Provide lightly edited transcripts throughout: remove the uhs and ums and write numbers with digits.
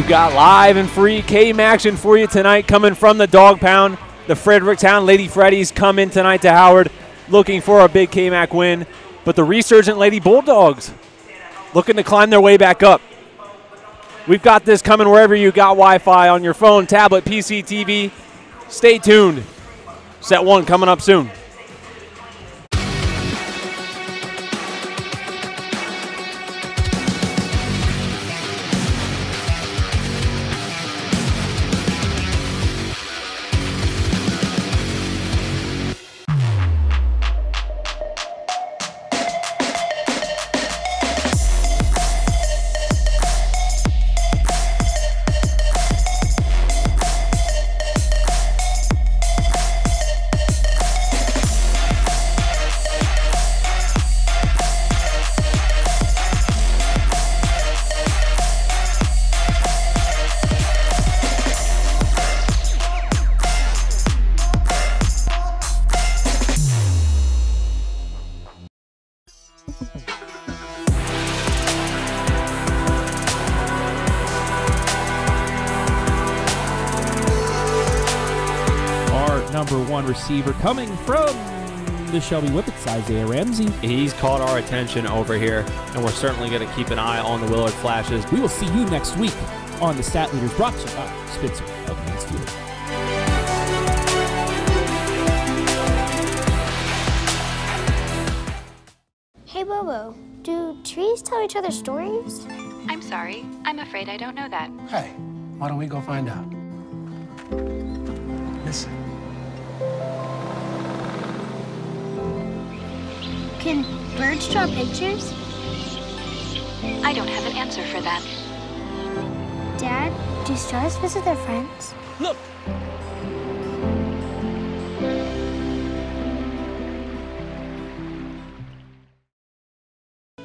got live and free KMAC action for you tonight coming from the Dog Pound. The Fredericktown Lady Freddies come in tonight to Howard looking for a big KMAC win. But the resurgent Lady Bulldogs looking to climb their way back up. We've got this coming wherever you got Wi-Fi on your phone, tablet, PC, TV. Stay tuned. Set 1 coming up soon. Number 1 receiver coming from the Shelby Whippets, Isaiah Ramsey. He's caught our attention over here, and we're certainly going to keep an eye on the Willard Flashes. We will see you next week on the Stat Leaders, brought to you by Spitzer of Mansfield. Hey Bobo, do trees tell each other stories? I'm sorry, I'm afraid I don't know that. Hey, why don't we go find out? Listen. Can birds draw pictures? I don't have an answer for that. Dad, do stars visit their friends? Look!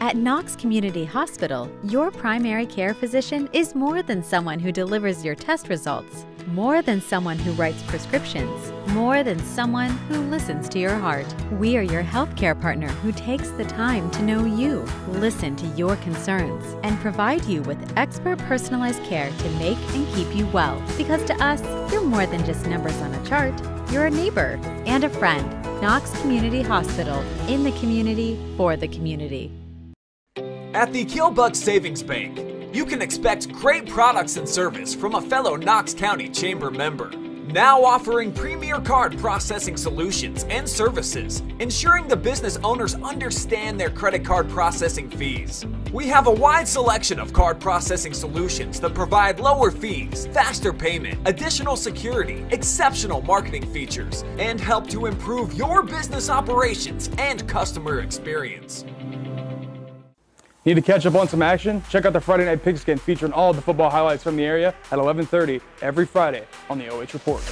At Knox Community Hospital, your primary care physician is more than someone who delivers your test results, more than someone who writes prescriptions, more than someone who listens to your heart. We are your healthcare partner who takes the time to know you, listen to your concerns, and provide you with expert personalized care to make and keep you well. Because to us, you're more than just numbers on a chart. You're a neighbor and a friend. Knox Community Hospital, in the community, for the community. At the Killbuck Savings Bank, you can expect great products and service from a fellow Knox County Chamber member. Now offering premier card processing solutions and services, ensuring the business owners understand their credit card processing fees. We have a wide selection of card processing solutions that provide lower fees, faster payment, additional security, exceptional marketing features, and help to improve your business operations and customer experience. Need to catch up on some action? Check out the Friday Night Pigskin featuring all of the football highlights from the area at 11:30 every Friday on the OH Report.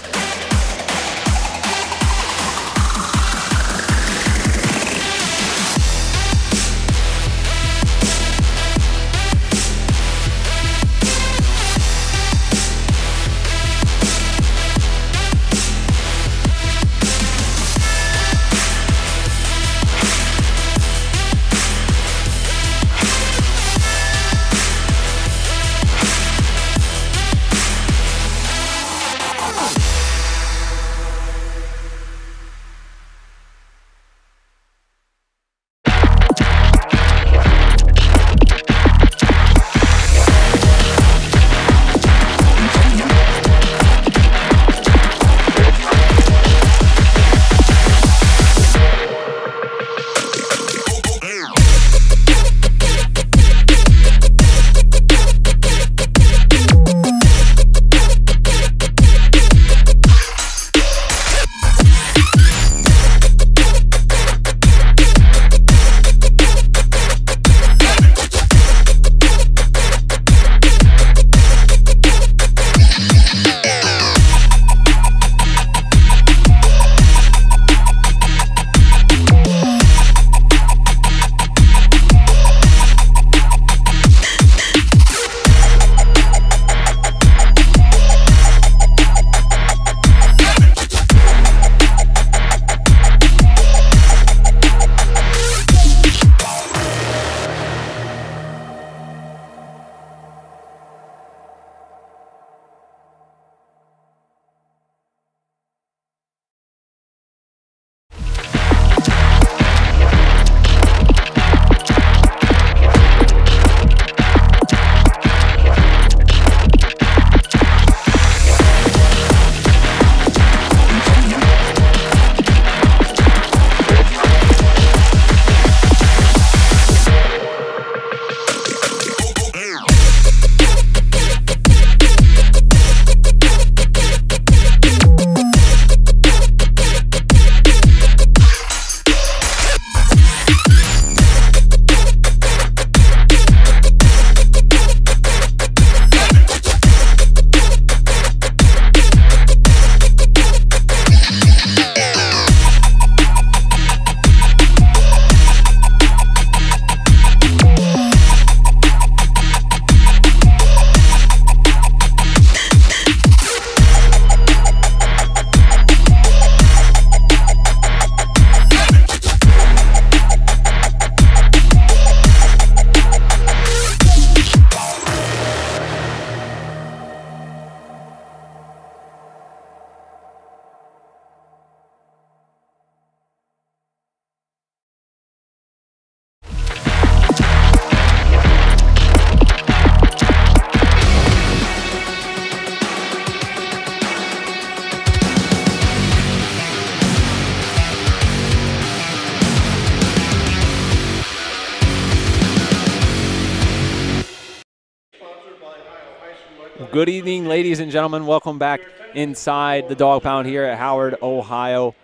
Good evening, ladies and gentlemen. Welcome back inside the Dog Pound here at Howard, Ohio.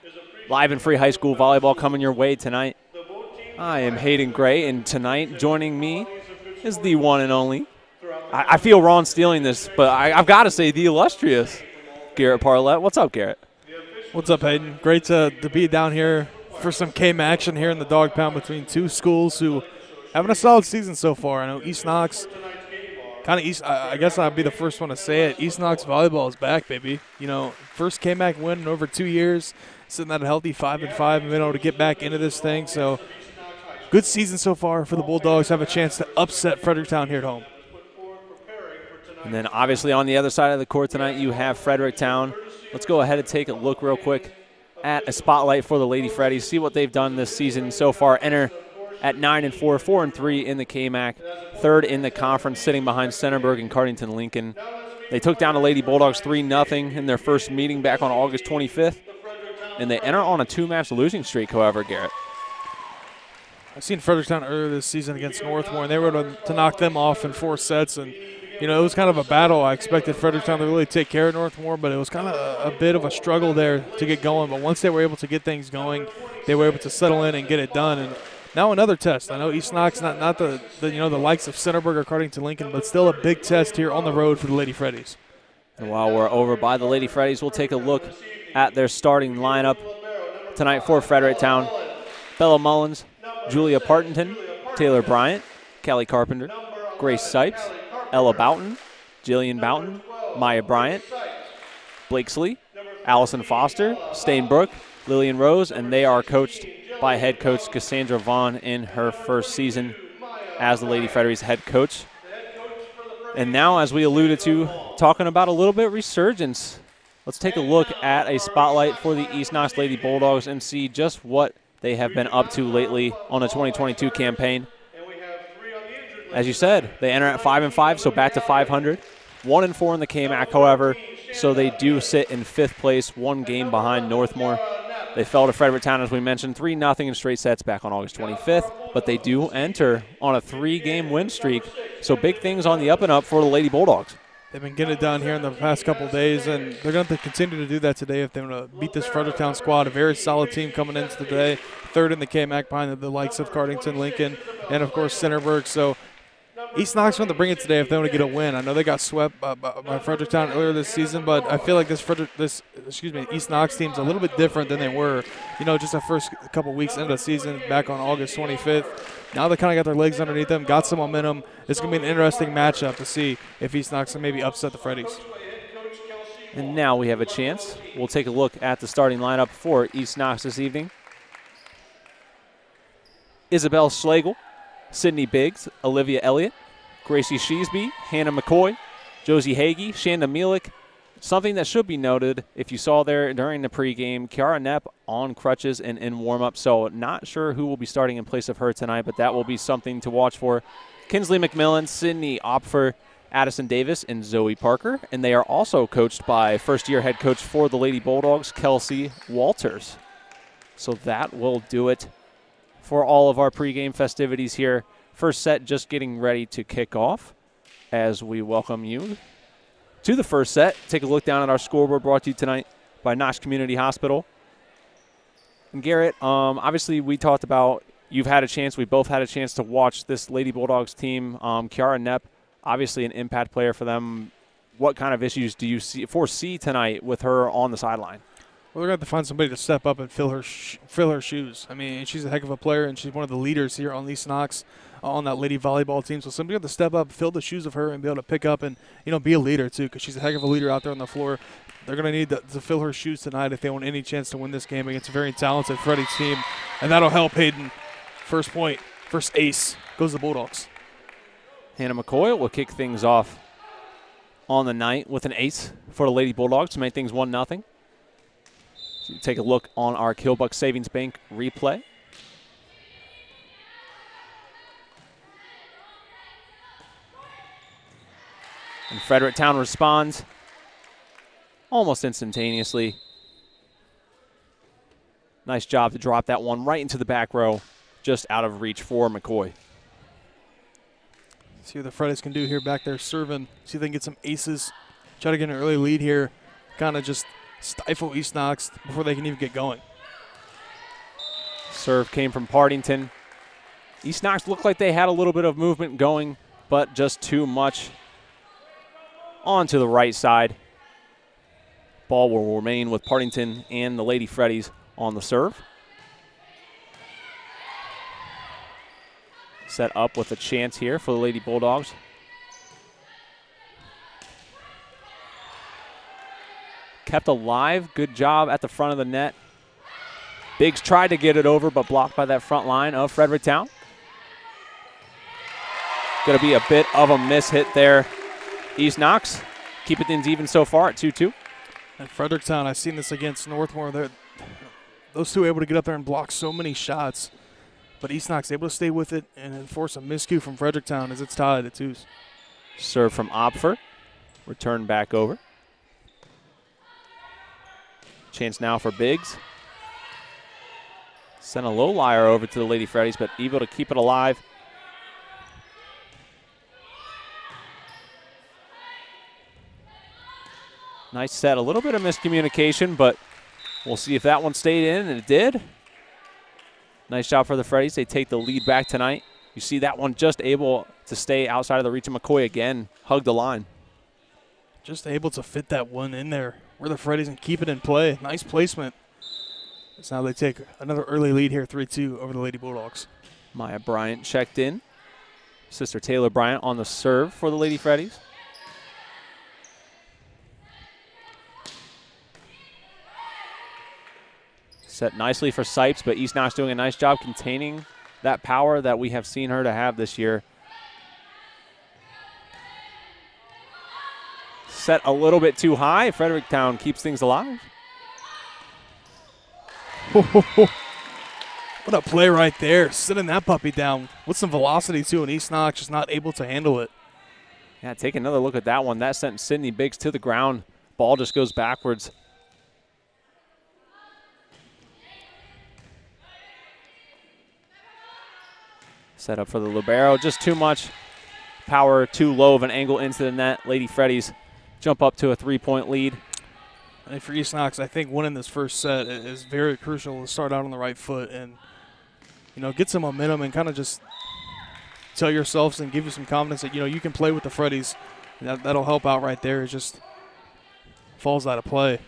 Live and free high school volleyball coming your way tonight. I am Hayden Gray, and tonight joining me is the one and only. I feel wrong stealing this, but I've got to say the illustrious Garret Parlett. What's up, Garret? What's up, Hayden? Great to be down here for some KMAC action here in the Dog Pound between two schools who having a solid season so far. I know East Knox, I guess I'd be the first one to say it. East Knox volleyball is back, baby. You know, first KMAC win in over 2 years, sitting at a healthy 5-5 and being able to get back into this thing. So good season so far for the Bulldogs. Have a chance to upset Fredericktown here at home. And then obviously on the other side of the court tonight, you have Fredericktown. Let's go ahead and take a look real quick at a spotlight for the Lady Freddies, see what they've done this season so far. Enter at 9-4, 4-3 in the KMAC, third in the conference, sitting behind Centerburg and Cardington Lincoln. They took down the Lady Bulldogs 3-0 in their first meeting back on August 25th, and they enter on a 2-match losing streak, however, Garret. I've seen Fredericktown earlier this season against Northmore, and they were able to knock them off in 4 sets, and you know, it was kind of a battle. I expected Fredericktown to really take care of Northmore, but it was kind of a bit of a struggle there to get going. But once they were able to get things going, they were able to settle in and get it done. And now another test. I know East Knox, not the likes of Centerburg or Cardington Lincoln, but still a big test here on the road for the Lady Freddies. And while we're over by the Lady Freddies, we'll take a look at their starting lineup tonight for Fredericktown. Bella Mullins, Julia Partington, Taylor Bryant, Callie Carpenter, Grace Sipes, Ella Boughton, Jillian Boughton, Maya Bryant, Blakesley, Allison Foster, Stainbrook, Lillian Rose, and they are coached by head coach Cassandra Vaughn in her first season as the Lady Freddies head coach. And now, as we alluded to, talking about a little bit resurgence, let's take a look at a spotlight for the East Knox Lady Bulldogs and see just what they have been up to lately on the 2022 campaign. As you said, they enter at 5-5, so back to 500. 1-4 in the KMAC, however, so they do sit in 5th place, 1 game behind Northmore. They fell to Fredericktown, as we mentioned, 3-0 in straight sets back on August 25th, but they do enter on a 3-game win streak, so big things on the up and up for the Lady Bulldogs. They've been getting it done here in the past couple of days, and they're going to continue to do that today if they want to beat this Fredericktown squad. A very solid team coming into the day, 3rd in the KMAC behind the likes of Cardington Lincoln and, of course, Centerburg. So East Knox going to bring it today if they want to get a win. I know they got swept by Fredericktown earlier this season, but I feel like this East Knox team's a little bit different than they were, you know, just the first couple weeks into the season back on August 25th. Now they kind of got their legs underneath them, got some momentum. It's going to be an interesting matchup to see if East Knox can maybe upset the Freddies. And now we have a chance. We'll take a look at the starting lineup for East Knox this evening. Isabel Schlegel, Sydney Biggs, Olivia Elliott, Gracie Sheesby, Hannah McCoy, Josie Hagee, Shanda Mielik. Something that should be noted, if you saw there during the pregame, Kiara Knapp on crutches and in warm-up, so not sure who will be starting in place of her tonight, but that will be something to watch for. Kinsley McMillan, Sydney Opfer, Addison Davis, and Zoe Parker, and they are also coached by first-year head coach for the Lady Bulldogs, Kelsey Walters. So that will do it for all of our pregame festivities here. First set just getting ready to kick off as we welcome you to the first set. Take a look down at our scoreboard brought to you tonight by Knox Community Hospital. And Garret, obviously we talked about we both had a chance to watch this Lady Bulldogs team. Kiara Knapp, obviously an impact player for them. What kind of issues do you foresee tonight with her on the sideline? Well, they're going to have to find somebody to step up and fill her shoes. I mean, she's a heck of a player, and she's one of the leaders here on East Knox on that lady volleyball team. So somebody have to step up, fill the shoes of her, and be able to pick up and, you know, be a leader too, because she's a heck of a leader out there on the floor. They're going to need to fill her shoes tonight if they want any chance to win this game against a very talented Freddies team, and that'll help Hayden. First point, first ace goes the Bulldogs. Hannah McCoy will kick things off on the night with an ace for the Lady Bulldogs to make things 1-0. Take a look on our Killbuck Savings Bank replay. And Fredericktown responds almost instantaneously. Nice job to drop that one right into the back row, just out of reach for McCoy. See what the Freddies can do here back there serving. See if they can get some aces. Try to get an early lead here. Kind of just stifle East Knox before they can even get going. Serve came from Partington. East Knox looked like they had a little bit of movement going, but just too much onto the right side. Ball will remain with Partington and the Lady Freddies on the serve. Set up with a chance here for the Lady Bulldogs. Kept alive. Good job at the front of the net. Biggs tried to get it over, but blocked by that front line of Fredericktown. Going to be a bit of a miss hit there. East Knox keeping things even so far at 2-2. And Fredericktown, I've seen this against Northmore. Those two able to get up there and block so many shots. But East Knox able to stay with it and enforce a miscue from Fredericktown as it's tied at 2s. Serve from Opfer. Return back over. Chance now for Biggs. Sent a low liar over to the Lady Freddies, but able to keep it alive. Nice set. A little bit of miscommunication, but we'll see if that one stayed in, and it did. Nice job for the Freddies. They take the lead back tonight. You see that one just able to stay outside of the reach of McCoy again. Hug the line. Just able to fit that one in there where the Freddies and keep it in play. Nice placement. So now they take another early lead here, 3-2 over the Lady Bulldogs. Maya Bryant checked in. Sister Taylor Bryant on the serve for the Lady Freddies. Set nicely for Sipes, but East Knox doing a nice job containing that power that we have seen her to have this year. Set a little bit too high. Fredericktown keeps things alive. What a play right there. Sitting that puppy down with some velocity too, and East Knox just not able to handle it. Yeah, take another look at that one. That sent Sydney Biggs to the ground. Ball just goes backwards. Set up for the libero. Just too much power, too low of an angle into the net. Lady Freddies jump up to a 3-point lead. And for East Knox, I think winning this first set is very crucial to start out on the right foot and, you know, get some momentum and kind of just tell yourselves and give you some confidence that, you know, you can play with the Freddies. That'll help out right there. It just falls out of play.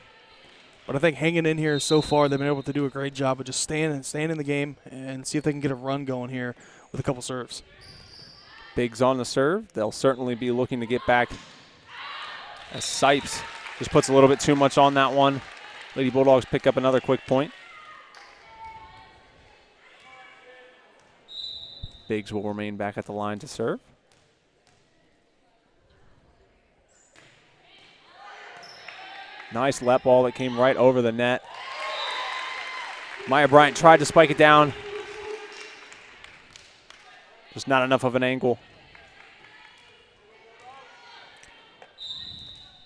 But I think hanging in here so far, they've been able to do a great job of just staying in the game and see if they can get a run going here with a couple serves. Biggs on the serve. They'll certainly be looking to get back as Sipes just puts a little bit too much on that one. Lady Bulldogs pick up another quick point. Biggs will remain back at the line to serve. Nice let ball that came right over the net. Maya Bryant tried to spike it down. Just not enough of an angle.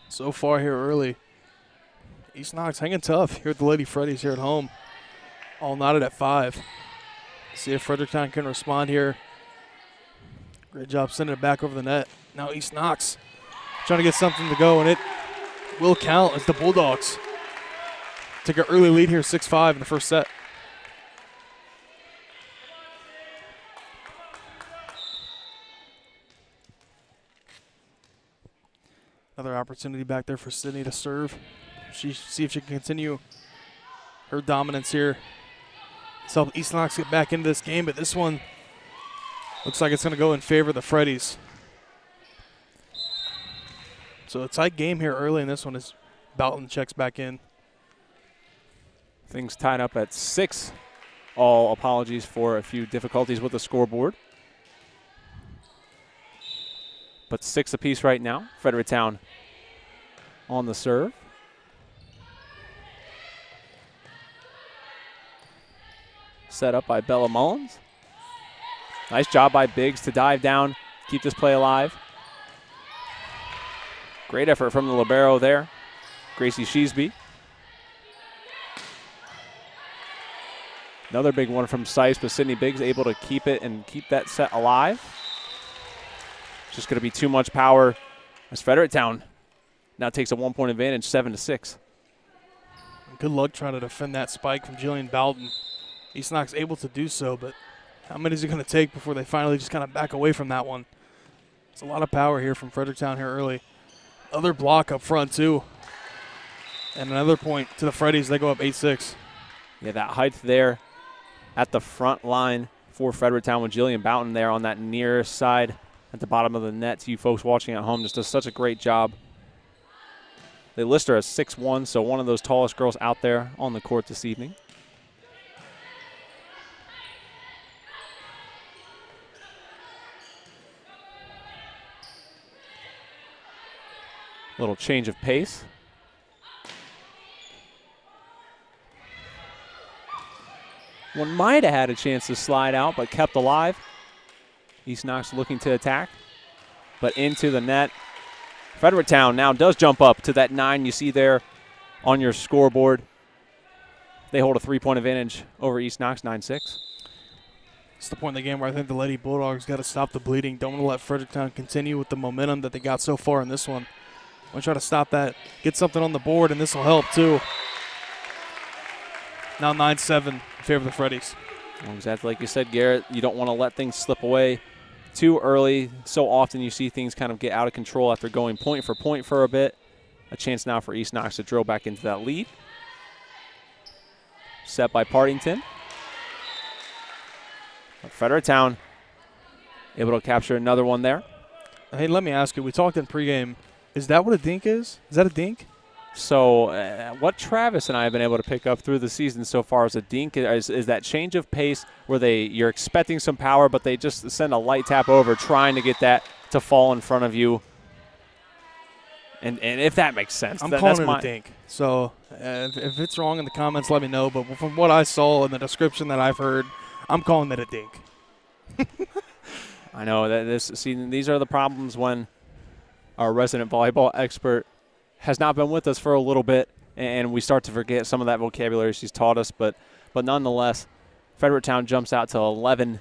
So far here early, East Knox hanging tough here at the Lady Freddies here at home. All knotted at 5. See if Fredericktown can respond here. Great job sending it back over the net. Now East Knox trying to get something to go, and it will count as the Bulldogs take an early lead here, 6-5 in the first set. Another opportunity back there for Sydney to serve. See if she can continue her dominance here. Let's help East Knox get back into this game, but this one looks like it's going to go in favor of the Freddies. So a tight game here early in this one as Boughton checks back in. Things tied up at 6. All apologies for a few difficulties with the scoreboard. But 6 apiece right now. Fredericktown on the serve. Set up by Bella Mullins. Nice job by Biggs to dive down, keep this play alive. Great effort from the libero there, Gracie Sheesby. Another big one from Sipes, but Sydney Biggs able to keep it and keep that set alive. Just going to be too much power as Fredericktown now takes a 1-point advantage, 7-6. Good luck trying to defend that spike from Jillian Bowden. East Knox able to do so, but how many is it going to take before they finally just kind of back away from that one? It's a lot of power here from Fredericktown here early. Other block up front, too. And another point to the Freddies. They go up 8-6. Yeah, that height there at the front line for Fredericktown with Jillian Boughton there on that near side at the bottom of the net. To you folks watching at home, just does such a great job. They list her as 6'1", so one of those tallest girls out there on the court this evening. Little change of pace. One might have had a chance to slide out, but kept alive. East Knox looking to attack, but into the net. Fredericktown now does jump up to that 9 you see there on your scoreboard. They hold a 3-point advantage over East Knox, 9-6. It's the point in the game where I think the Lady Bulldogs got to stop the bleeding. Don't want to let Fredericktown continue with the momentum that they got so far in this one. Want to try to stop that, get something on the board, and this will help too. Now 9-7 in favor of the Freddies. Well, exactly like you said, Garrett, you don't want to let things slip away too early. So often you see things kind of get out of control after going point for a bit. A chance now for East Knox to drill back into that lead. Set by Partington. But Fredericktown able to capture another one there. Hey, let me ask you, we talked in pregame. Is that what a dink is? Is that a dink? So what Travis and I have been able to pick up through the season so far as a dink is that change of pace where you're expecting some power, but they just send a light tap over trying to get that to fall in front of you. And if that makes sense. I'm calling it a dink. So if it's wrong in the comments, let me know. But from what I saw in the description that I've heard, I'm calling it a dink. I know that these are the problems when our resident volleyball expert has not been with us for a little bit, and we start to forget some of that vocabulary she's taught us. But nonetheless, Fredericktown jumps out to 11-7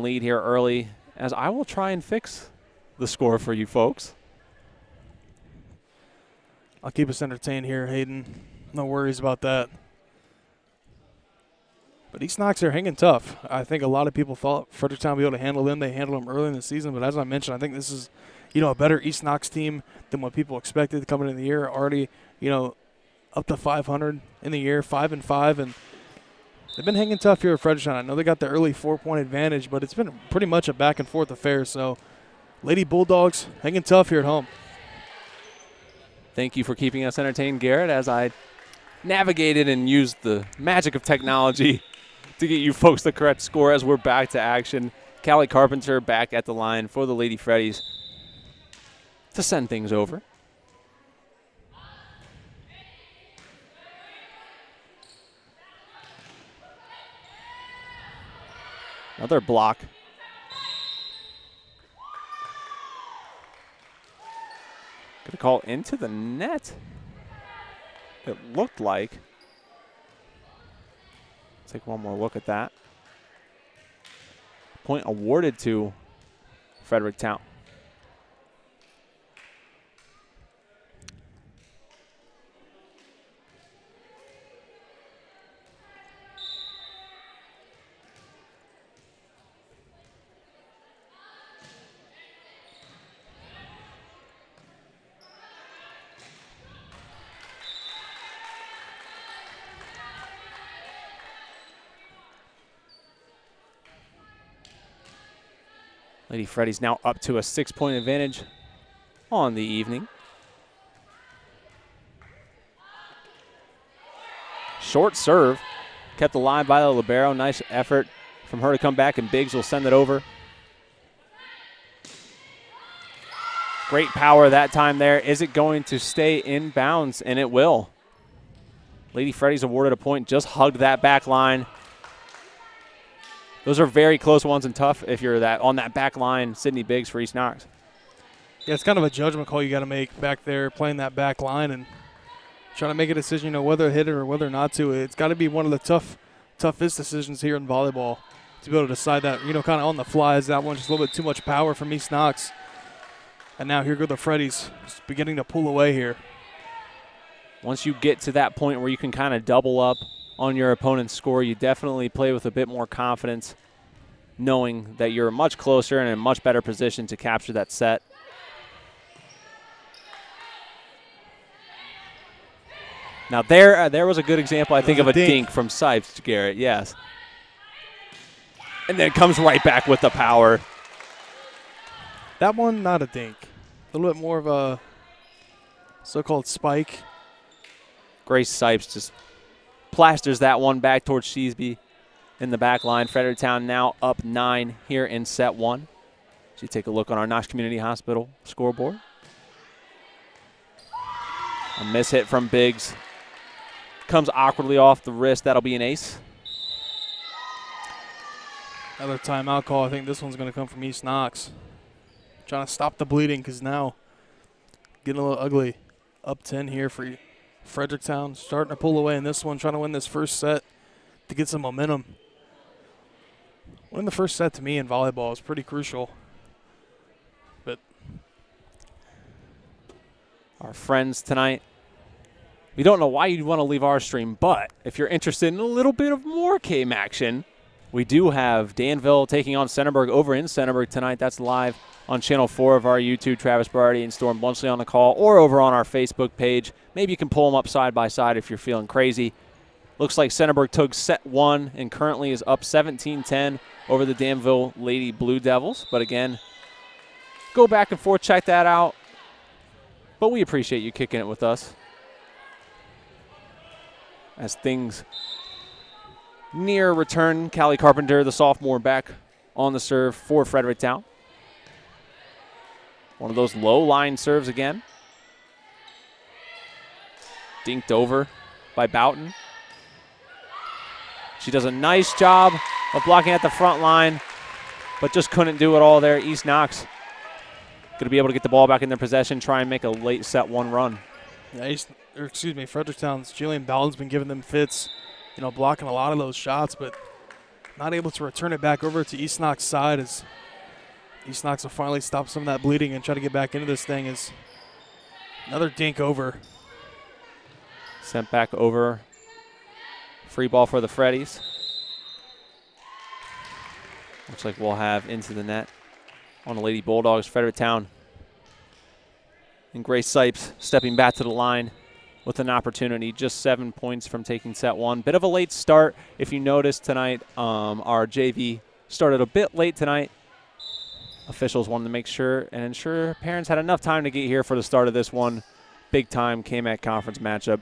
lead here early, as I will try and fix the score for you folks. I'll keep us entertained here, Hayden. No worries about that. But East Knox are hanging tough. I think a lot of people thought Fredericktown would be able to handle them. They handled them early in the season, but as I mentioned, I think this is a better East Knox team than what people expected coming into the year. Already, up to 500 in the year, 5-5, and they've been hanging tough here at Fredericktown. I know they got the early 4-point advantage, but it's been pretty much a back-and-forth affair. So, Lady Bulldogs hanging tough here at home. Thank you for keeping us entertained, Garrett, as I navigated and used the magic of technology to get you folks the correct score as we're back to action. Callie Carpenter back at the line for the Lady Freddies to send things over. Another block. Gonna call into the net. It looked like. Let's take one more look at that. Point awarded to Fredericktown. Lady Freddies now up to a 6-point advantage on the evening. Short serve, kept alive by the libero. Nice effort from her to come back, and Biggs will send it over. Great power that time there. Is it going to stay in bounds? And it will. Lady Freddies awarded a point, just hugged that back line. Those are very close ones and tough if you're on that back line, Sydney Biggs for East Knox. Yeah, it's kind of a judgment call you got to make back there, playing that back line and trying to make a decision, whether to hit it or whether not to. It's got to be one of the toughest decisions here in volleyball to be able to decide that, kind of on the fly. Is that one just a little bit too much power from East Knox? And now here go the Freddies, just beginning to pull away here. Once you get to that point where you can kind of double up on your opponent's score, you definitely play with a bit more confidence, knowing that you're much closer and in a much better position to capture that set. Now there was a good example, I think, of a dink from Sipes to Garrett, yes. And then comes right back with the power. That one, not a dink. A little bit more of a so-called spike. Grace Sipes just plasters that one back towards Sheesby in the back line. Fredericktown now up 9 here in set 1. So you take a look on our Knox Community Hospital scoreboard. A miss hit from Biggs. Comes awkwardly off the wrist. That'll be an ace. Another timeout call. I think this one's going to come from East Knox. Trying to stop the bleeding because now getting a little ugly. Up 10 here for Fredericktown. Starting to pull away in this one. Trying to win this first set to get some momentum. Winning the first set to me in volleyball is pretty crucial. But our friends tonight, we don't know why you'd want to leave our stream, but if you're interested in a little bit of more KMAC action, we do have Danville taking on Centerburg over in Centerburg tonight. That's live on Channel 4 of our YouTube. Travis Barty and Storm Blunchley on the call, or over on our Facebook page. Maybe you can pull them up side by side if you're feeling crazy. Looks like Centerburg took set 1 and currently is up 17-10 over the Danville Lady Blue Devils. But again, go back and forth, check that out. But we appreciate you kicking it with us as things near return. Callie Carpenter, the sophomore, back on the serve for Fredericktown. One of those low line serves again. Dinked over by Boughton. She does a nice job of blocking at the front line, but just couldn't do it all there. East Knox going to be able to get the ball back in their possession, try and make a late set 1 run. Yeah, Fredericktown's Jillian Bowden's been giving them fits, blocking a lot of those shots, but not able to return it back over to East Knox side as East Knox will finally stop some of that bleeding and try to get back into this thing. As another dink over. Sent back over. Free ball for the Freddies. Looks like we'll have into the net on the Lady Bulldogs. Fredericktown and Grace Sipes stepping back to the line with an opportunity, just 7 points from taking set 1. Bit of a late start. If you noticed tonight, our JV started a bit late tonight. Officials wanted to make sure and ensure parents had enough time to get here for the start of this one. Big-time KMAC conference matchup.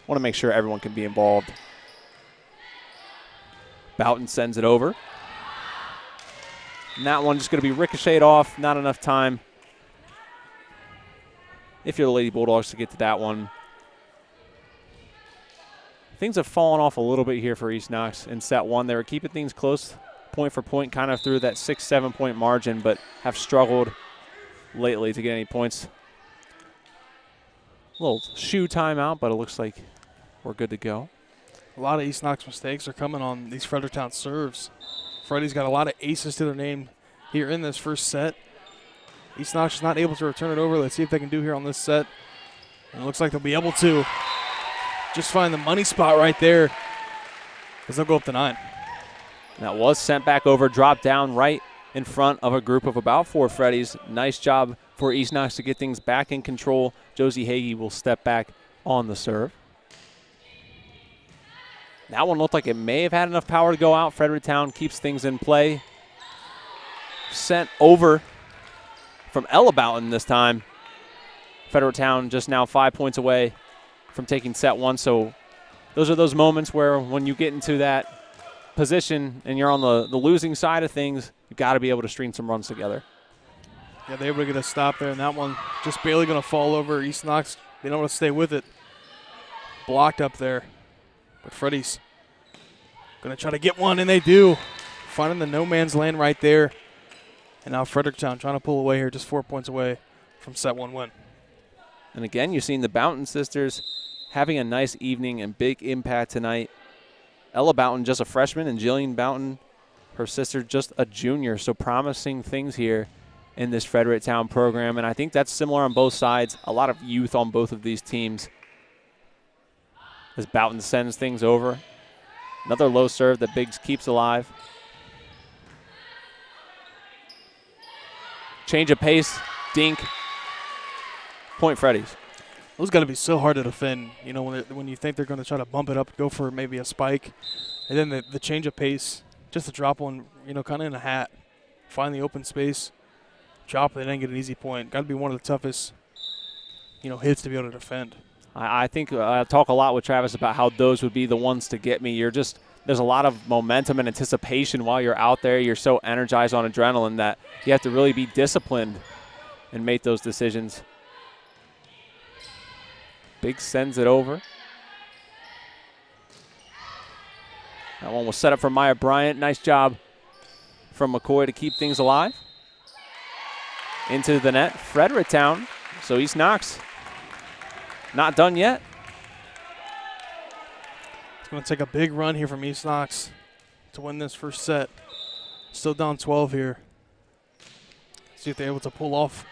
Want to make sure everyone can be involved. Boughton sends it over. And that one just going to be ricocheted off. Not enough time, if you're the Lady Bulldogs, to get to that one. Things have fallen off a little bit here for East Knox in set 1. They were keeping things close, point for point, kind of through that 6-7 point margin, but have struggled lately to get any points. A little shoe timeout, but it looks like we're good to go. A lot of East Knox mistakes are coming on these Fredericktown serves. Freddy's got a lot of aces to their name here in this first set. East Knox is not able to return it over. Let's see if they can do here on this set. And it looks like they'll be able to just find the money spot right there as they'll go up to 9. That was sent back over, dropped down right in front of a group of about 4 Freddies. Nice job for East Knox to get things back in control. Josie Hagee will step back on the serve. That one looked like it may have had enough power to go out. Fredericktown keeps things in play. Sent over from Ella Boughton this time. Fredericktown just now 5 points away from taking set 1. So those are those moments where when you get into that position and you're on the losing side of things, you've got to be able to string some runs together. Yeah, they were able to get a stop there, and that one just barely going to fall over. East Knox, they don't want to stay with it. Blocked up there. But Freddies going to try to get one, and they do. Finding the no man's land right there. And now Fredericktown trying to pull away here, just 4 points away from set 1 win. And again, you've seen the Boughton sisters having a nice evening and big impact tonight. Ella Boughton, just a freshman, and Jillian Boughton, her sister, just a junior. So promising things here in this Fredericktown program, and I think that's similar on both sides. A lot of youth on both of these teams. As Boughton sends things over. Another low serve that Biggs keeps alive. Change of pace, dink. Point Freddies. Those got to be so hard to defend, you know, when you think they're going to try to bump it up, go for maybe a spike, and then the change of pace, just to drop one, you know, kind of in a hat, find the open space, drop it, and then get an easy point. Got to be one of the toughest, you know, hits to be able to defend. I think I talk a lot with Travis about how those would be the ones to get me. There's a lot of momentum and anticipation while you're out there. You're so energized on adrenaline that you have to really be disciplined and make those decisions. Biggs sends it over. That one was set up for Maya Bryant. Nice job from McCoy to keep things alive. Into the net, Fredericktown. So East Knox not done yet. It's going to take a big run here from East Knox to win this first set. Still down 12 here. See if they're able to pull off.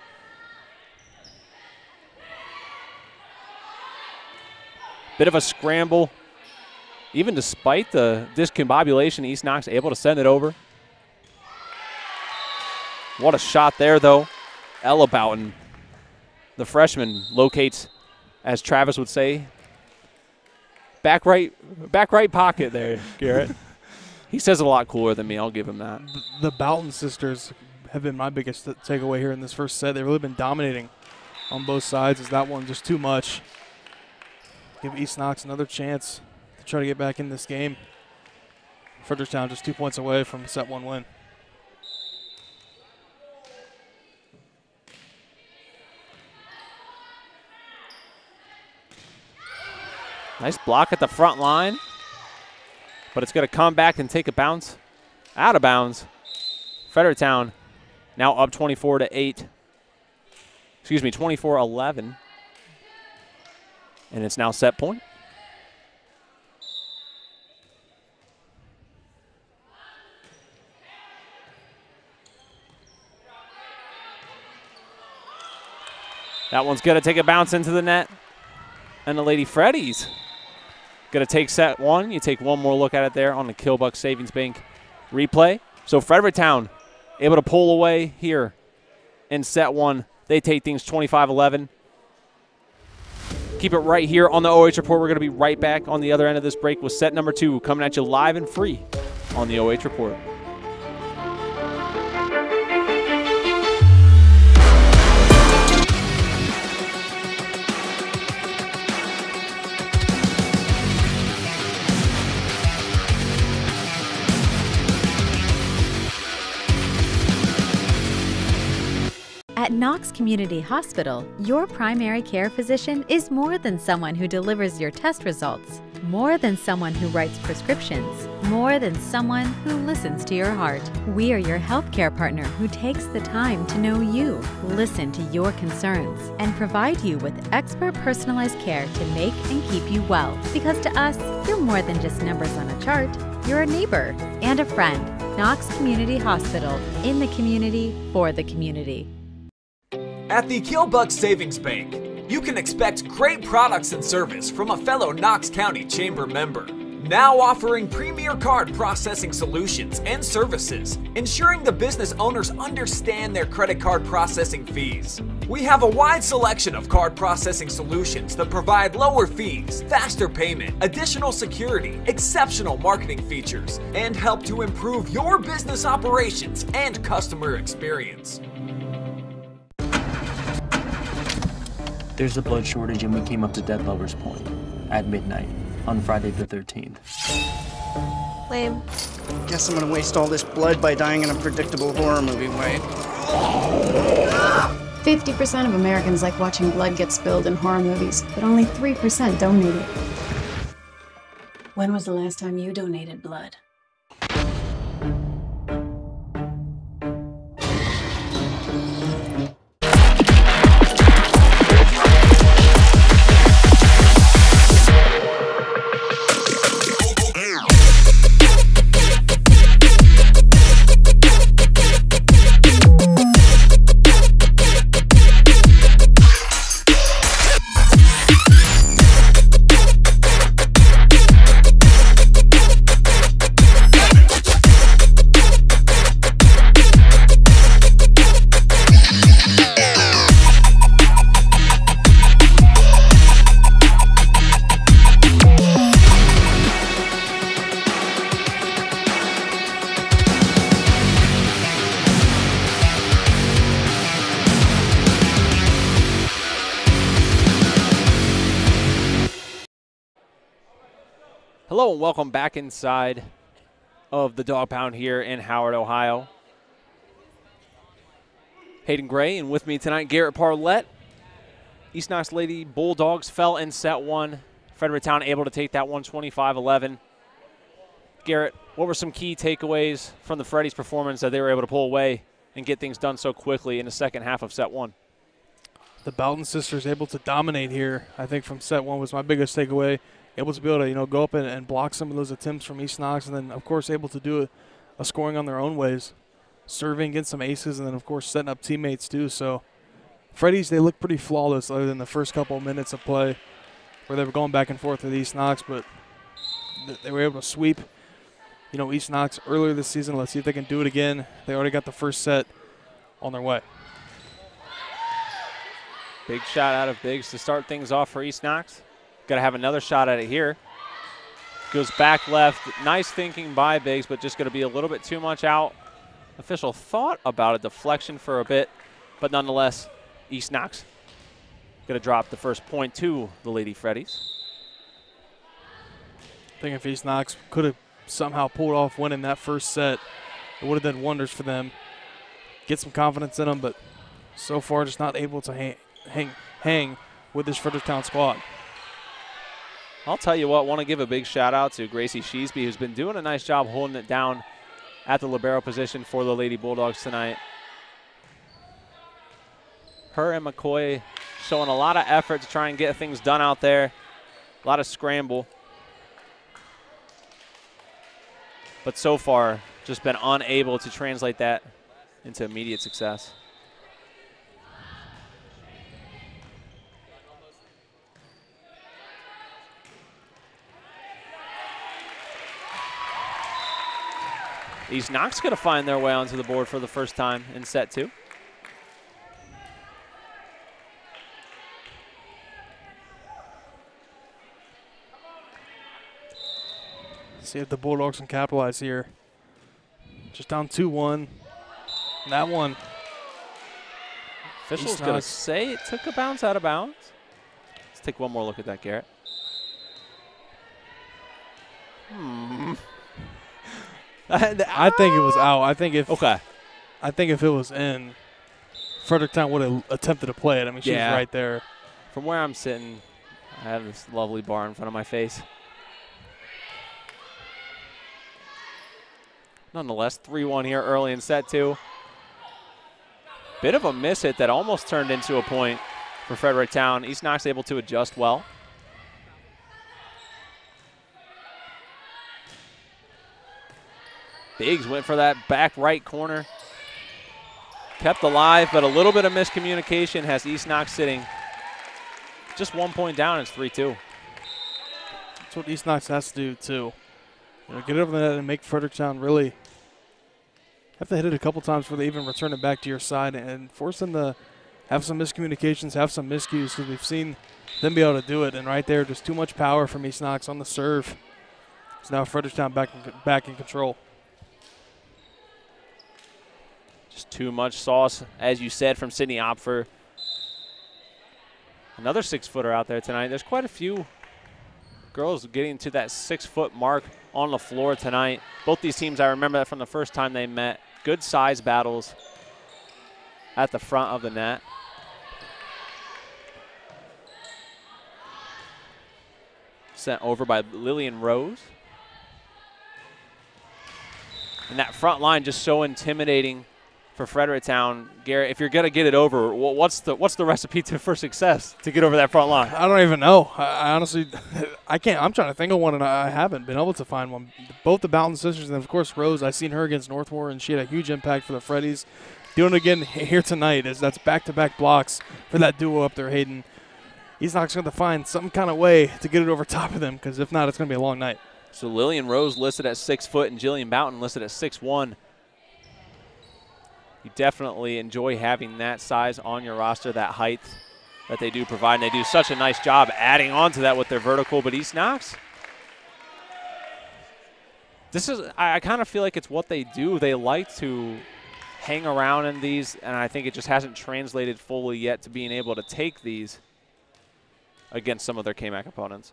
Bit of a scramble. Even despite the discombobulation, East Knox able to send it over. What a shot there, though. Ella Boughton, the freshman, locates, as Travis would say, back right pocket there, Garrett. He says it a lot cooler than me. I'll give him that. The Boughton sisters have been my biggest takeaway here in this first set. They've really been dominating on both sides. Is that one just too much? Give East Knox another chance to try to get back in this game. Fredericktown just 2 points away from a set 1 win. Nice block at the front line, but it's going to come back and take a bounce out of bounds. Fredericktown now up 24-8. Excuse me, 24-11. And it's now set point. That one's going to take a bounce into the net. And the Lady Freddies going to take set 1. You take one more look at it there on the Killbuck Savings Bank replay. So Fredericktown able to pull away here in set 1. They take things 25-11. Keep it right here on the OH Report. We're going to be right back on the other end of this break with set number 2 coming at you live and free on the OH Report. At Knox Community Hospital, your primary care physician is more than someone who delivers your test results, more than someone who writes prescriptions, more than someone who listens to your heart. We are your healthcare partner who takes the time to know you, listen to your concerns, and provide you with expert personalized care to make and keep you well. Because to us, you're more than just numbers on a chart. You're a neighbor and a friend. Knox Community Hospital, in the community, for the community. At the Killbuck Savings Bank, you can expect great products and service from a fellow Knox County Chamber member. Now offering premier card processing solutions and services, ensuring the business owners understand their credit card processing fees. We have a wide selection of card processing solutions that provide lower fees, faster payment, additional security, exceptional marketing features, and help to improve your business operations and customer experience. There's a blood shortage and we came up to Dead Lover's Point at midnight on Friday the 13th. Lame. Guess I'm gonna waste all this blood by dying in a predictable horror movie way. 50% of Americans like watching blood get spilled in horror movies, but only 3% donate it. When was the last time you donated blood? Hello and welcome back inside of the Dog Pound here in Howard, Ohio. Hayden Gray, and with me tonight, Garret Parlett. East Knox Lady Bulldogs fell in set one. Fredericktown able to take that one 25-11. Garret, what were some key takeaways from the Freddies' performance that they were able to pull away and get things done so quickly in the second half of set one? The Boughton sisters able to dominate here, I think, from set one was my biggest takeaway. Able to be able to, go up and block some of those attempts from East Knox, and then, of course, able to do a scoring on their own ways. Serving, getting some aces, and then, of course, setting up teammates, too. So, Freddies, they look pretty flawless other than the first couple of minutes of play where they were going back and forth with East Knox, but they were able to sweep, East Knox earlier this season. Let's see if they can do it again. They already got the first set on their way. Big shot out of Biggs to start things off for East Knox. Got to have another shot at it here. Goes back left. Nice thinking by Biggs, but just going to be a little bit too much out. Official thought about a deflection for a bit, but nonetheless, East Knox going to drop the first point to the Lady Freddies. I think if East Knox could have somehow pulled off winning that first set, it would have done wonders for them. Get some confidence in them, but so far just not able to hang with this Fredericktown squad. I'll tell you what, want to give a big shout out to Gracie Sheesby, who's been doing a nice job holding it down at the libero position for the Lady Bulldogs tonight. Her and McCoy showing a lot of effort to try and get things done out there. A lot of scramble. But so far, just been unable to translate that into immediate success. East Knox going to find their way onto the board for the first time in set two. See if the Bulldogs can capitalize here. Just down 2-1. That one. Official's going to say it took a bounce out of bounds. Let's take one more look at that, Garret. I think it was out. I think if it was in, Fredericktown would have attempted to play it. I mean, she was right there. From where I'm sitting, I have this lovely bar in front of my face. Nonetheless, 3-1 here early in set two. Bit of a miss hit that almost turned into a point for Fredericktown. East Knox able to adjust well. Biggs went for that back right corner. Kept alive, but a little bit of miscommunication has East Knox sitting just 1 point down. It's 3-2. That's what East Knox has to do, too. Get over the net and make Fredericktown really have to hit it a couple times before they even return it back to your side and force them to have some miscommunications, have some miscues, because we've seen them be able to do it. And right there, just too much power from East Knox on the serve. So now Fredericktown back in control. Just too much sauce, as you said, from Sydney Opfer. Another 6-footer out there tonight. There's quite a few girls getting to that 6-foot mark on the floor tonight. Both these teams, I remember that from the first time they met. Good size battles at the front of the net. Sent over by Lillian Rose. And that front line just so intimidating for Fredericktown. Garret, if you're going to get it over, what's the recipe for success to get over that front line? I don't even know. I honestly, I can't. I'm trying to think of one, and I haven't been able to find one. Both the Boughton sisters and, of course, Rose, I've seen her against Northmore, and she had a huge impact for the Freddies. Doing it again here tonight is that's back-to-back blocks for that duo up there, Hayden. East Knox going to find some kind of way to get it over top of them, because if not, it's going to be a long night. So Lillian Rose listed at 6 foot and Jillian Boughton listed at 6'1". You definitely enjoy having that size on your roster, that height that they do provide. And they do such a nice job adding on to that with their vertical. But East Knox, I kind of feel like it's what they do. They like to hang around in these, and I think it just hasn't translated fully yet to being able to take these against some of their KMAC opponents.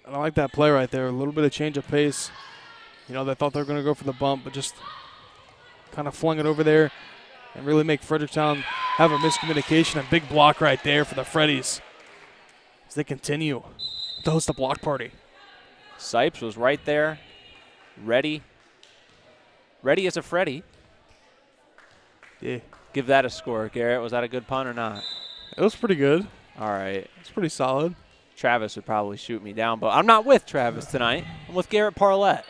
And I like that play right there. A little bit of change of pace. You know, they thought they were going to go for the bump, but just kind of flung it over there and really make Fredericktown have a miscommunication. A big block right there for the Freddies as they continue to host a block party. Sipes was right there, ready as a Freddie. Yeah. Give that a score. Garrett, was that a good pun or not? It was pretty good. All right. It's pretty solid. Travis would probably shoot me down, but I'm not with Travis tonight. I'm with Garrett Parlett.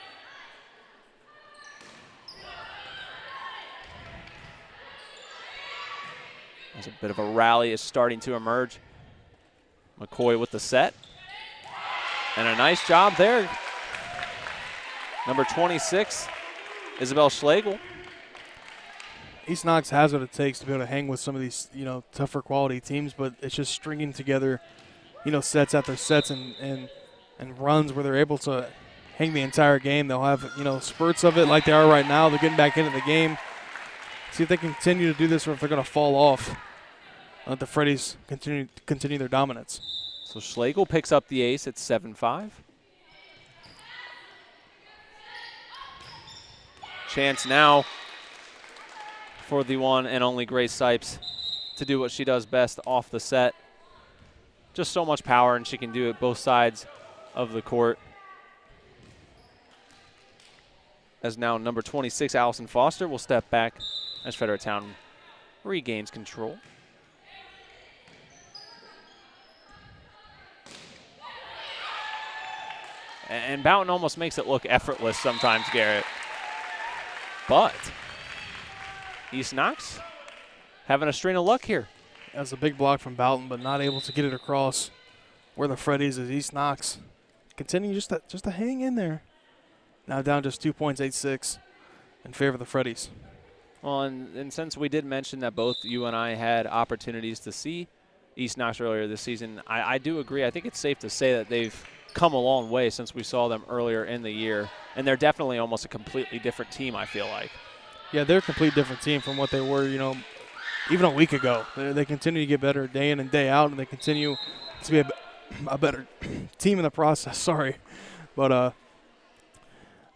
There's a bit of a rally is starting to emerge. McCoy with the set. And a nice job there. Number 26, Isabel Schlegel. East Knox has what it takes to be able to hang with some of these, you know, tougher quality teams, but it's just stringing together, you know, sets after sets and runs where they're able to hang the entire game. They'll have, you know, spurts of it like they are right now. They're getting back into the game. See if they can continue to do this or if they're going to fall off. Let the Freddies continue their dominance. So Schlegel picks up the ace at 7-5. Chance now for the one and only Grace Sipes to do what she does best off the set. Just so much power, and she can do it both sides of the court. As now number 26, Allison Foster, will step back as Fredericktown regains control. And Boughton almost makes it look effortless sometimes, Garrett. But East Knox having a string of luck here. That's a big block from Boughton, but not able to get it across where the Freddies is. East Knox continue just to hang in there. Now down just 2 points, 8-6 in favor of the Freddies. Well, and since we did mention that both you and I had opportunities to see East Knox earlier this season, I do agree. I think it's safe to say that they've come a long way since we saw them earlier in the year. And they're definitely almost a completely different team, I feel like. Yeah, they're a complete different team from what they were, you know, even a week ago. They continue to get better day in and day out, and they continue to be a better team in the process. Sorry. But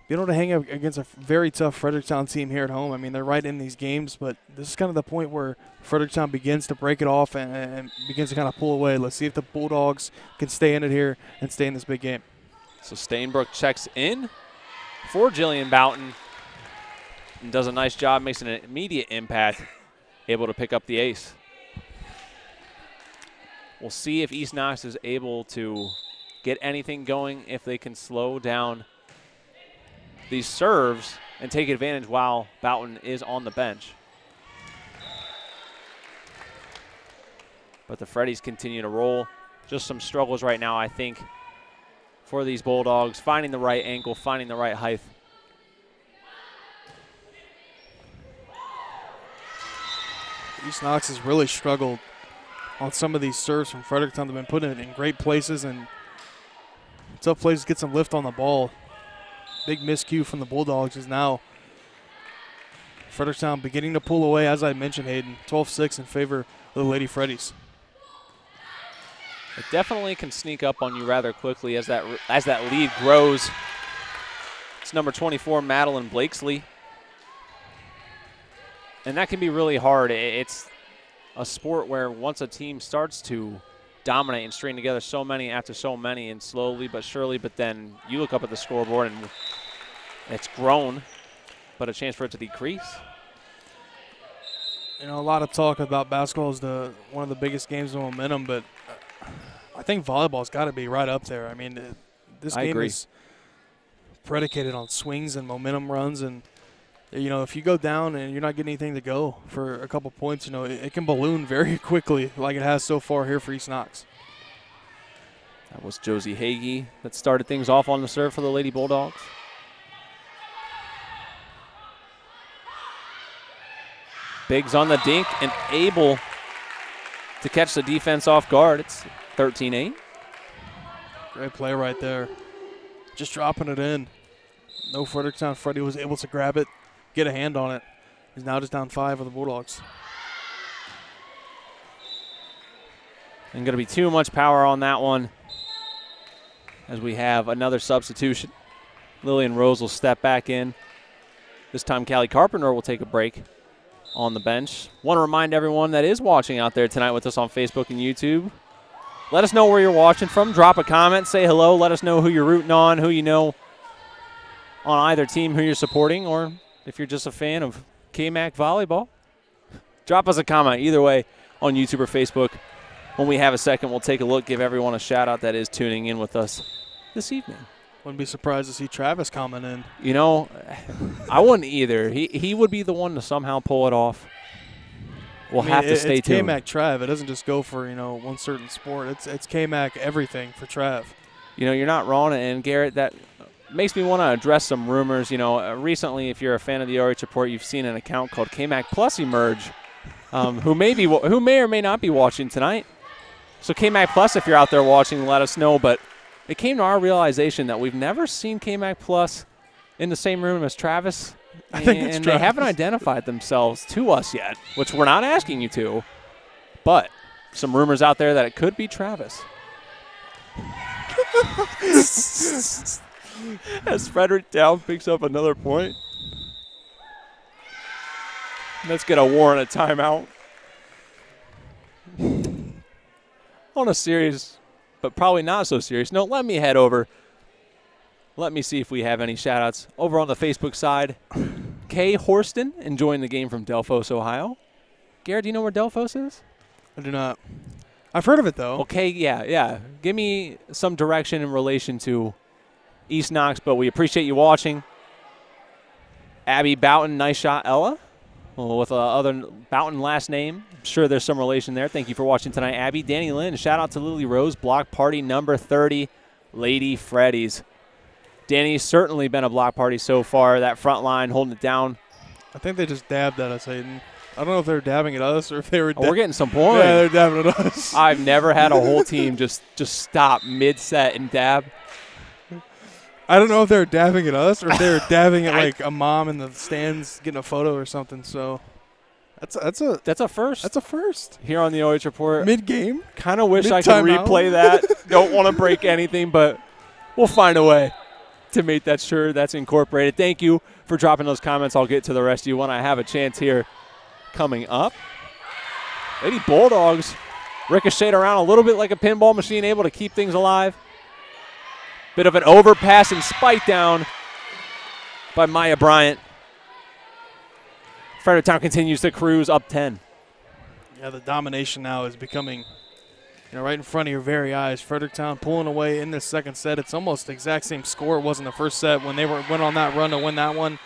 being able to hang up against a very tough Fredericktown team here at home, I mean, they're right in these games, but this is kind of the point where Fredericktown begins to break it off and begins to kind of pull away. Let's see if the Bulldogs can stay in it here and stay in this big game. So Stainbrook checks in for Jillian Boughton and does a nice job, makes an immediate impact, able to pick up the ace. We'll see if East Knox is able to get anything going, if they can slow down these serves and take advantage while Boughton is on the bench. But the Freddies continue to roll. Just some struggles right now, I think, for these Bulldogs, finding the right angle, finding the right height. East Knox has really struggled on some of these serves from Fredericktown. They've been putting it in great places and tough places to get some lift on the ball. Big miscue from the Bulldogs is now Fredericktown beginning to pull away, as I mentioned, Hayden. 12-6 in favor of the Lady Freddies. It definitely can sneak up on you rather quickly as that lead grows. It's number 24, Madeline Blakesley. And that can be really hard. It's a sport where once a team starts to dominate and string together so many after so many and slowly but surely, but then you look up at the scoreboard and it's grown, but a chance for it to decrease. You know, a lot of talk about basketball is one of the biggest games of momentum, but I think volleyball's got to be right up there. I mean, this game is predicated on swings and momentum runs, and you know, if you go down and you're not getting anything to go for a couple points, you know, it can balloon very quickly like it has so far here for East Knox. That was Josie Hagee that started things off on the serve for the Lady Bulldogs. Biggs on the dink and able to catch the defense off guard. It's 13-8. Great play right there. Just dropping it in. No Fredericktown Freddie was able to grab it, get a hand on it. He's now just down 5 with the Bulldogs. And going to be too much power on that one. as we have another substitution. Lillian Rose will step back in. This time Callie Carpenter will take a break on the bench. Want to remind everyone that is watching out there tonight with us on Facebook and YouTube. Let us know where you're watching from. Drop a comment, say hello. Let us know who you're rooting on, who you know on either team, who you're supporting, or if you're just a fan of KMAC volleyball. Drop us a comment either way on YouTube or Facebook. When we have a second, we'll take a look, give everyone a shout-out that is tuning in with us this evening. Wouldn't be surprised to see Travis comment in. You know, I wouldn't either. He would be the one to somehow pull it off. We'll have to stay tuned. It's KMAC Trav. It doesn't just go for, one certain sport. It's KMAC everything for Trav. You know, you're not wrong. And, Garrett, that makes me want to address some rumors. You know, recently, if you're a fan of the OH Report, you've seen an account called KMAC Plus emerge, who may or may not be watching tonight. So KMAC Plus, if you're out there watching, let us know. But it came to our realization that we've never seen KMAC Plus in the same room as Travis. I think it's and Travis. They haven't identified themselves to us yet, which we're not asking you to. But some rumors out there that it could be Travis. As Fredericktown picks up another point. Let's get a warrant a timeout. On a serious, but probably not so serious note, let me head over. Let me see if we have any shout-outs. Over on the Facebook side, Kay Horston enjoying the game from Delphos, Ohio. Garrett, do you know where Delphos is? I do not. I've heard of it, though. Okay, yeah. Give me some direction in relation to East Knox, but we appreciate you watching. Abby Boughton, nice shot, Ella. Well, with other Boughton last name. I'm sure there's some relation there. Thank you for watching tonight, Abby. Danny Lynn, shout out to Lily Rose, block party number 30, Lady Freddies. Danny's certainly been a block party so far. That front line holding it down. I think they just dabbed at us, Hayden. I don't know if they were dabbing at us or if they were we're getting some points. Yeah, they're dabbing at us. I've never had a whole team just stop mid-set and dab. I don't know if they were dabbing at us or if they were dabbing at like a mom in the stands getting a photo or something. So that's a first. That's a first here on the OH Report. Mid-game. Kind of wish I could replay that. Don't want to break anything, but we'll find a way to make that sure that's incorporated. Thank you for dropping those comments. I'll get to the rest of you when I have a chance here coming up. Lady Bulldogs ricochet around a little bit like a pinball machine, able to keep things alive. Bit of an overpass and spike down by Maya Bryant. Fredericktown continues to cruise up 10. Yeah, the domination now is becoming, right in front of your very eyes. Fredericktown pulling away in this second set. It's almost the exact same score it was in the first set when they went on that run to win that one.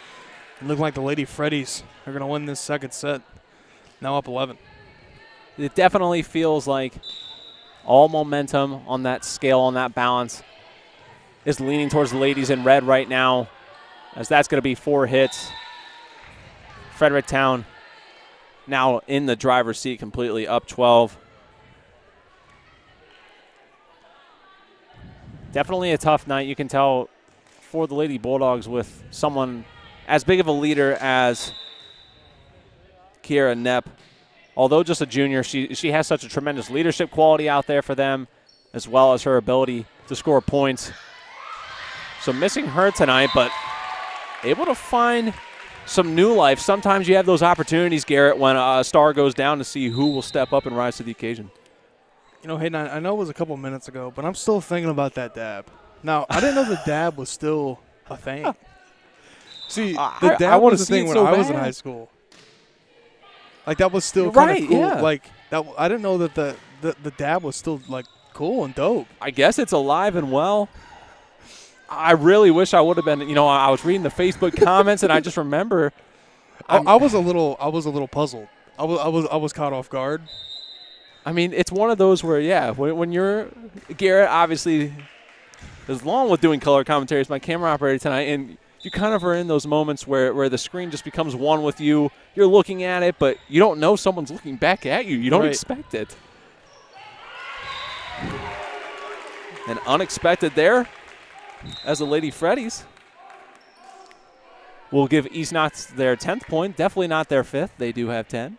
It looked like the Lady Freddies are going to win this second set. Now up 11. It definitely feels like all momentum on that scale, on that balance, is leaning towards the ladies in red right now, as that's going to be 4 hits. Fredericktown now in the driver's seat completely, up 12. Definitely a tough night. You can tell for the Lady Bulldogs with someone as big of a leader as Kiera Knepp. Although just a junior, she has such a tremendous leadership quality out there for them, as well as her ability to score points. So missing her tonight, but able to find some new life. Sometimes you have those opportunities, Garrett, when a star goes down to see who will step up and rise to the occasion. Hayden, I know it was a couple minutes ago, but I'm still thinking about that dab. Now, I didn't know the dab was still a thing. See, the dab was a thing when I was in high school. Like, that was still kind of cool. Yeah. Like, I didn't know that the dab was still, like, cool and dope. I guess it's alive and well. I really wish I would have been. I was reading the Facebook comments, and I just remember. I was a little puzzled. I was caught off guard. I mean, it's one of those where, yeah, when you're Garrett, obviously, as long with doing color commentary as my camera operator tonight, and you kind of are in those moments where the screen just becomes one with you. You're looking at it, but you don't know someone's looking back at you. You don't expect it. And unexpected there, as the Lady Freddies will give East Knox their 10th point. Definitely not their 5th. They do have 10.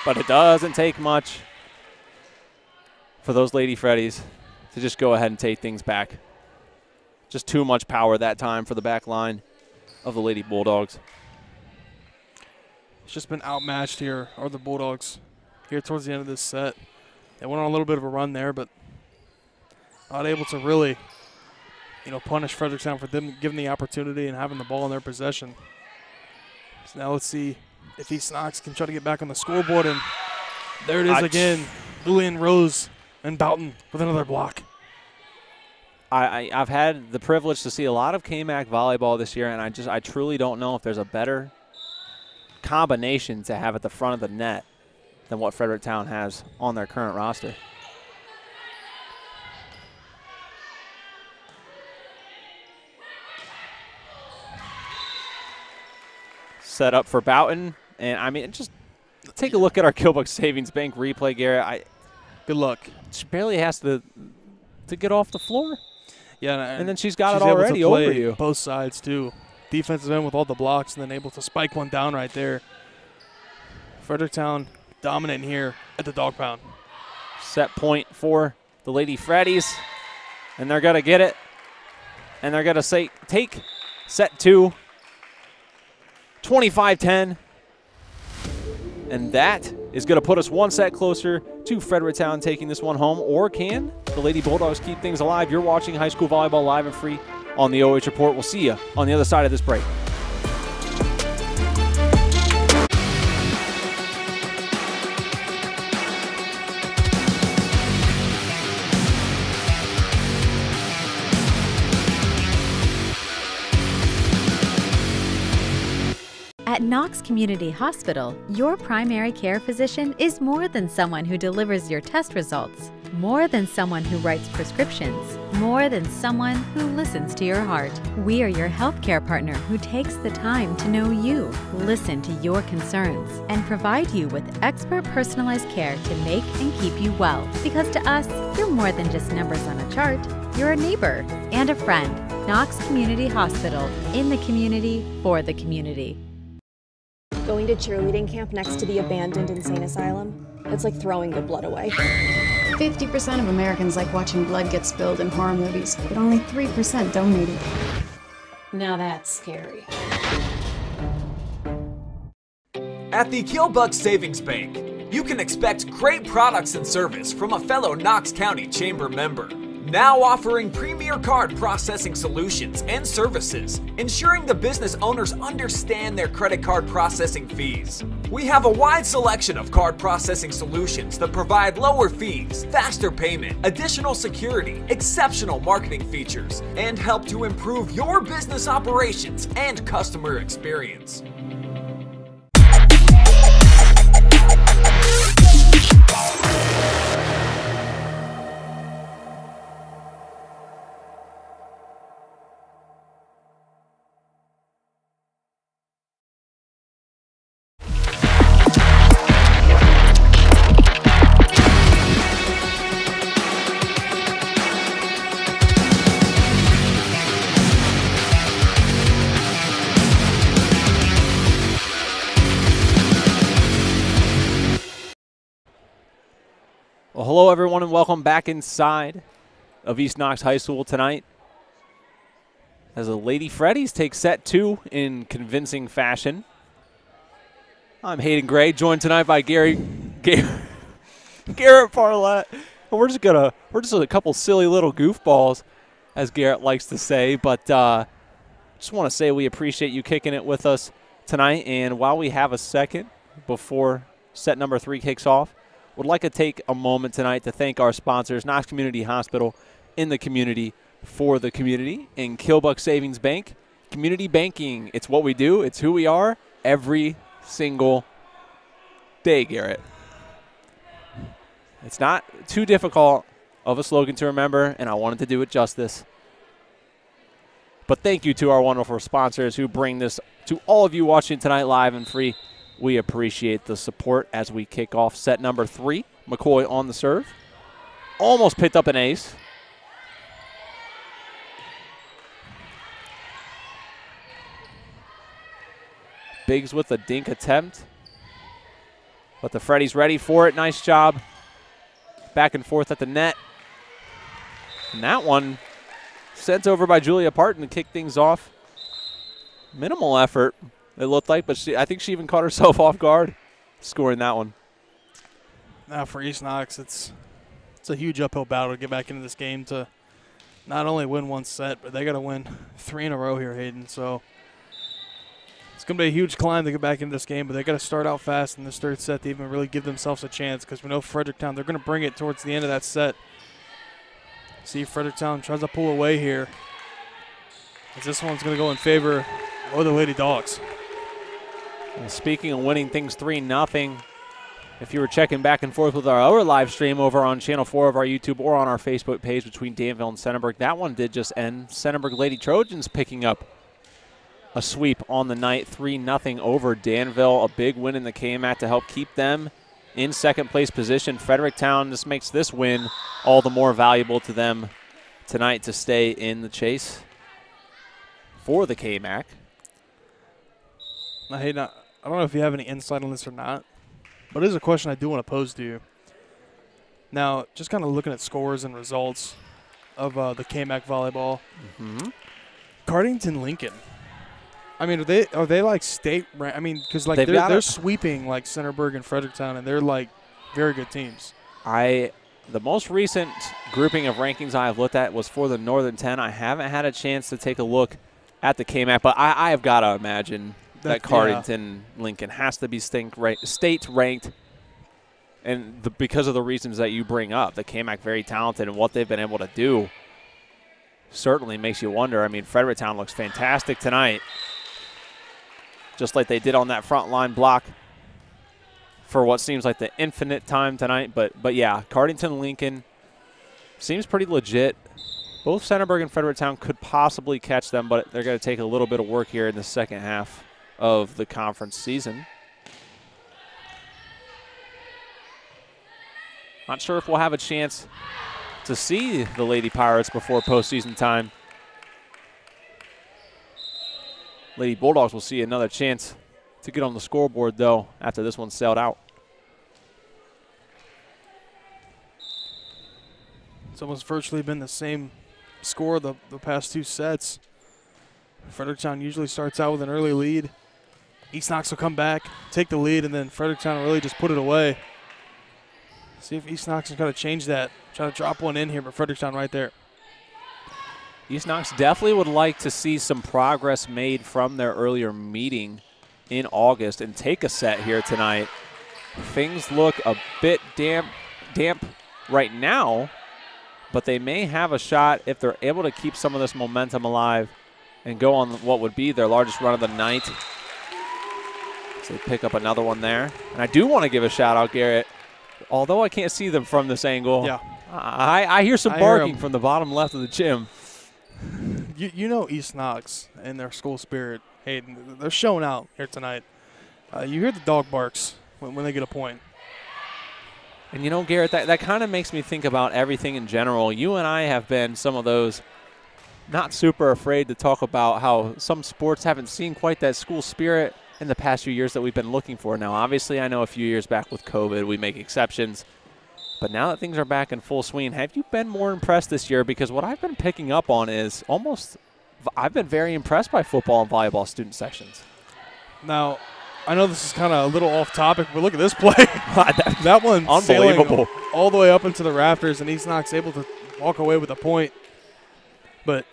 But it doesn't take much for those Lady Freddies to just go ahead and take things back. Just too much power that time for the back line of the Lady Bulldogs. It's just been outmatched here, are the Bulldogs, here towards the end of this set. They went on a little bit of a run there, but not able to really, punish Fredericktown for them giving the opportunity and having the ball in their possession. So now let's see if East Knox can try to get back on the scoreboard, and there it is again. Julian Rose and Boughton with another block. I've had the privilege to see a lot of KMAC volleyball this year, and I truly don't know if there's a better combination to have at the front of the net than what Fredericktown has on their current roster. Set up for Boughton, and I mean, just take a look at our Killbuck Savings Bank replay, Garrett. Good luck. She barely has to get off the floor. Yeah, and then she's got it already over you. Both sides too. Defensive end with all the blocks, and then able to spike one down right there. Fredericktown dominant here at the dog pound. Set point for the Lady Freddies, and they're gonna get it, and they're gonna take set 2. 25-10, and that is going to put us one set closer to Fredericktown taking this one home. Or can the Lady Bulldogs keep things alive? You're watching high school volleyball live and free on the OH Report. We'll see you on the other side of this break. At Knox Community Hospital, your primary care physician is more than someone who delivers your test results, more than someone who writes prescriptions, more than someone who listens to your heart. We are your healthcare partner who takes the time to know you, listen to your concerns, and provide you with expert personalized care to make and keep you well. Because to us, you're more than just numbers on a chart. You're a neighbor and a friend. Knox Community Hospital, in the community, for the community. Going to cheerleading camp next to the abandoned insane asylum, it's like throwing your blood away. 50% of Americans like watching blood get spilled in horror movies, but only 3% donate it. Now that's scary. At the Killbuck Savings Bank, you can expect great products and service from a fellow Knox County Chamber member. Now offering premier card processing solutions and services, ensuring the business owners understand their credit card processing fees. We have a wide selection of card processing solutions that provide lower fees, faster payment, additional security, exceptional marketing features, and help to improve your business operations and customer experience. Well, hello, everyone, and welcome back inside of East Knox High School tonight as the Lady Freddies take set 2 in convincing fashion. I'm Hayden Gray, joined tonight by Garret Parlett. And we're just a couple silly little goofballs, as Garret likes to say, but just want to say we appreciate you kicking it with us tonight. And while we have a second before set number 3 kicks off, would like to take a moment tonight to thank our sponsors, Knox Community Hospital, in the community, for the community, and Killbuck Savings Bank. Community banking, it's what we do, it's who we are every single day, Garrett. It's not too difficult of a slogan to remember, and I wanted to do it justice. But thank you to our wonderful sponsors who bring this to all of you watching tonight live and free. We appreciate the support as we kick off set number 3. McCoy on the serve. Almost picked up an ace. Biggs with a dink attempt. But the Freddies ready for it. Nice job. Back and forth at the net. And that one sent over by Julia Parton to kick things off. Minimal effort, it looked like, but I think she even caught herself off guard scoring that one. Now for East Knox, it's a huge uphill battle to get back into this game to not only win one set, but they got to win 3 in a row here, Hayden. So it's going to be a huge climb to get back into this game, but they got to start out fast in this third set to even really give themselves a chance, because we know Fredericktown, they're going to bring it towards the end of that set. See if Fredericktown tries to pull away here, as this one's going to go in favor of the Lady Dogs. And speaking of winning things 3-0, if you were checking back and forth with our other live stream over on Channel 4 of our YouTube or on our Facebook page between Danville and Centerburg, that one did just end. Centerburg Lady Trojans picking up a sweep on the night, 3-0 over Danville. A big win in the KMAC to help keep them in second place position. Fredericktown just makes this win all the more valuable to them tonight to stay in the chase for the KMAC. Now, Hayden, I don't know if you have any insight on this or not, but it is a question I do want to pose to you. Now, just kind of looking at scores and results of the KMAC volleyball. Cardington Lincoln. I mean, are they like state rank? I mean, because like they're sweeping like Centerburg and Fredericktown, and they're like very good teams. The most recent grouping of rankings I've looked at was for the Northern 10. I haven't had a chance to take a look at the KMAC, but I have got to imagine that Cardington Lincoln has to be state ranked, and because of the reasons that you bring up. The KMAC very talented, and what they've been able to do certainly makes you wonder. I mean, Fredericktown looks fantastic tonight, just like they did on that front line block for what seems like the infinite time tonight. But yeah, Cardington Lincoln seems pretty legit. Both Centerburg and Fredericktown could possibly catch them, but they're going to take a little bit of work here in the second half of the conference season. Not sure if we'll have a chance to see the Lady Pirates before postseason time. Lady Bulldogs will see another chance to get on the scoreboard, though, after this one sailed out. It's almost virtually been the same score the past 2 sets. Fredericktown usually starts out with an early lead. East Knox will come back, take the lead, and then Fredericktown will really just put it away. See if East Knox is going to change that. Try to drop one in here, but Fredericktown right there. East Knox definitely would like to see some progress made from their earlier meeting in August and take a set here tonight. Things look a bit damp right now, but they may have a shot if they're able to keep some of this momentum alive and go on what would be their largest run of the night. So they pick up another one there. And I do want to give a shout out, Garrett. Although I can't see them from this angle, yeah, I hear some barking from the bottom left of the gym. You know East Knox and their school spirit, Hayden, they're showing out here tonight. You hear the dog barks when they get a point. And you know, Garrett, that kind of makes me think about everything in general. You and I have been some of those not super afraid to talk about how some sports haven't seen quite that school spirit in the past few years that we've been looking for. Now, obviously, I know a few years back with COVID, we make exceptions. But now that things are back in full swing, have you been more impressed this year? Because what I've been picking up on is I've been very impressed by football and volleyball student sections. Now, I know this is kind of a little off topic, but look at this play. that one unbelievable, all the way up into the rafters, and East Knox able to walk away with a point. But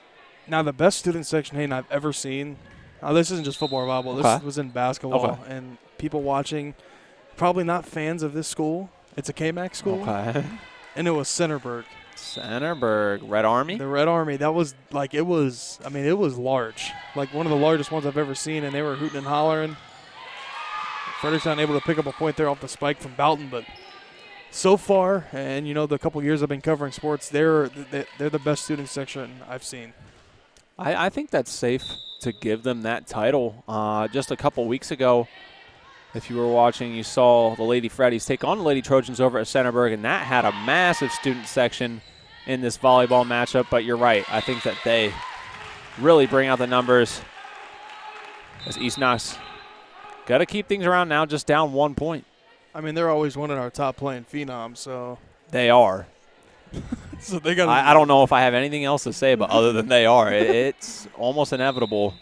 now the best student section, Hayden, I've ever seen. Now, this isn't just football or volleyball. This was in basketball, and people watching, probably not fans of this school. It's a KMAC school, and it was Centerburg. Red Army? The Red Army. That was like, it was large. Like one of the largest ones I've ever seen, and they were hooting and hollering. Fredericktown able to pick up a point there off the spike from Boughton, but so far, and you know, the couple years I've been covering sports, they're the best student section I've seen. I think that's safe to give them that title. Just a couple weeks ago, if you were watching, you saw the Lady Freddies take on the Lady Trojans over at Centerburg, and that had a massive student section in this volleyball matchup. But you're right. I think that they really bring out the numbers as East Knox got to keep things around now, just down 1 point. I mean, they're always one of our top playing phenoms, so. They are. So they got. I don't know if I have anything else to say, but other than they are, it's almost inevitable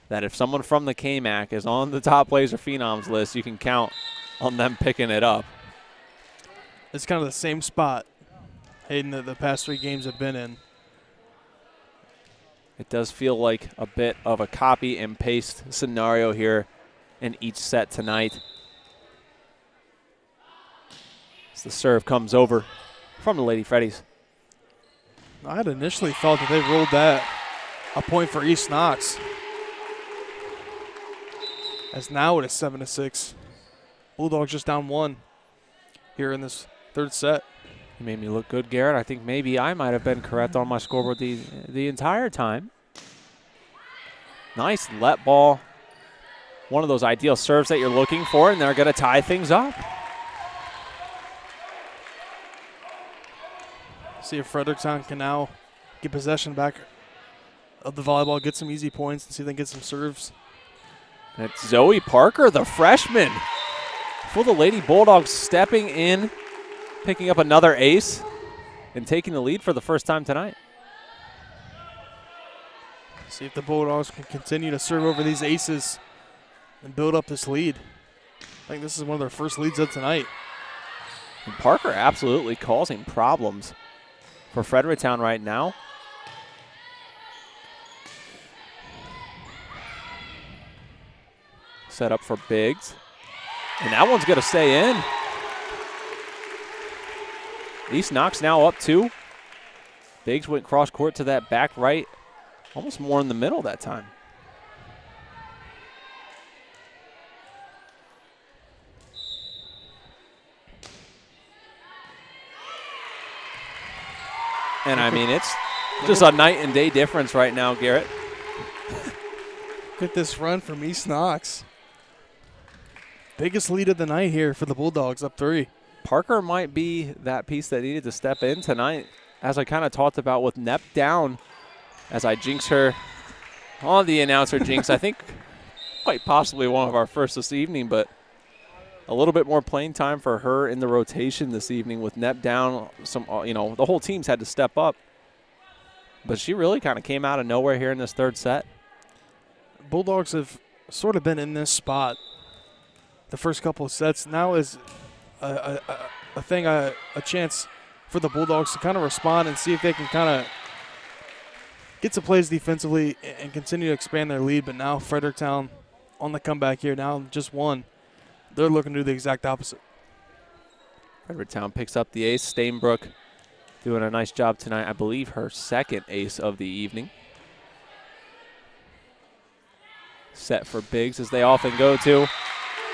that if someone from the KMAC is on the top players or phenoms list, you can count on them picking it up. It's kind of the same spot Hayden that the past 3 games have been in. It does feel like a bit of a copy and paste scenario here in each set tonight. As the serve comes over from the Lady Freddies. I had initially thought that they rolled that a point for East Knox. As now it is 7-6. Bulldogs just down 1 here in this 3rd set. You made me look good, Garrett. I think maybe I might have been correct on my scoreboard the entire time. Nice let ball. One of those ideal serves that you're looking for, and they're going to tie things up. See if Fredericktown can now get possession back of the volleyball, get some easy points, and see if they can get some serves. And it's Zoe Parker, the freshman, for the Lady Bulldogs, stepping in, picking up another ace, and taking the lead for the first time tonight. See if the Bulldogs can continue to serve over these aces and build up this lead. I think this is one of their first leads of tonight. And Parker absolutely causing problems for Fredericktown right now. Set up for Biggs. And that one's going to stay in. East Knox now up 2. Biggs went cross court to that back right, almost more in the middle that time. And I mean, it's just a night and day difference right now, Garrett. Look at this run from East Knox. Biggest lead of the night here for the Bulldogs, up 3. Parker might be that piece that needed to step in tonight, as I kind of talked about with Nep down, as I jinx her on the announcer jinx. I think quite possibly one of our first this evening, but a little bit more playing time for her in the rotation this evening with Nep down. Some, the whole team's had to step up, but she really kind of came out of nowhere here in this 3rd set. Bulldogs have sort of been in this spot the first couple of sets. Now is a chance for the Bulldogs to kind of respond and see if they can kind of get some plays defensively and continue to expand their lead. But now Fredericktown on the comeback here, now just 1. They're looking to do the exact opposite. Fredericktown picks up the ace. Stainbrook doing a nice job tonight. I believe her 2nd ace of the evening. Set for Biggs, as they often go to.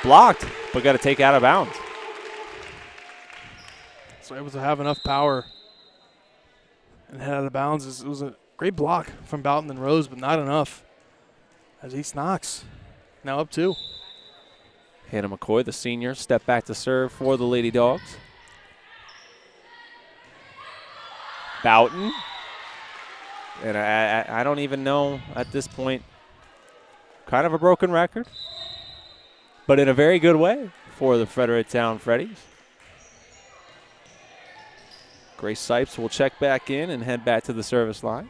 Blocked, but got to take out of bounds. So able to have enough power and head out of bounds. It was a great block from Boughton and Rose, but not enough. As East Knox now up 2. Hannah McCoy, the senior, step back to serve for the Lady Dogs. Boughton. And I don't even know at this point. Kind of a broken record, but in a very good way for the Fredericktown Freddies. Grace Sipes will check back in and head back to the service line.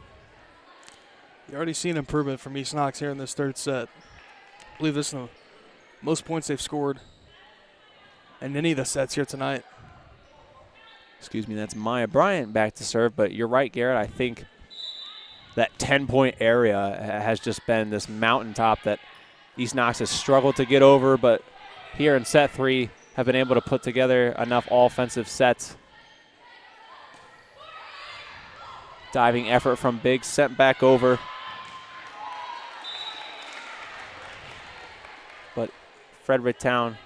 You already seen improvement from East Knox here in this 3rd set. I believe this is the most points they've scored in any of the sets here tonight. Excuse me, that's Maya Bryant back to serve, but you're right, Garrett. I think that 10-point area has just been this mountaintop that East Knox has struggled to get over, but here in set 3 have been able to put together enough offensive sets. Diving effort from Biggs, sent back over. But Fredericktown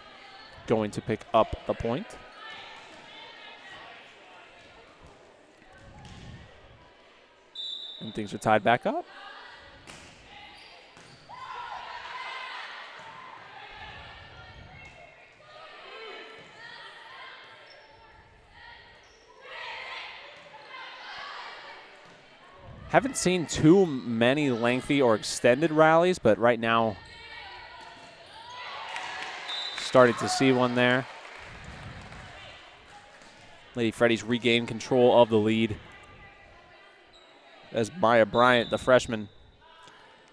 going to pick up the point. And things are tied back up. Haven't seen too many lengthy or extended rallies, but right now starting to see one there. Lady Freddies regain control of the lead as Maya Bryant, the freshman,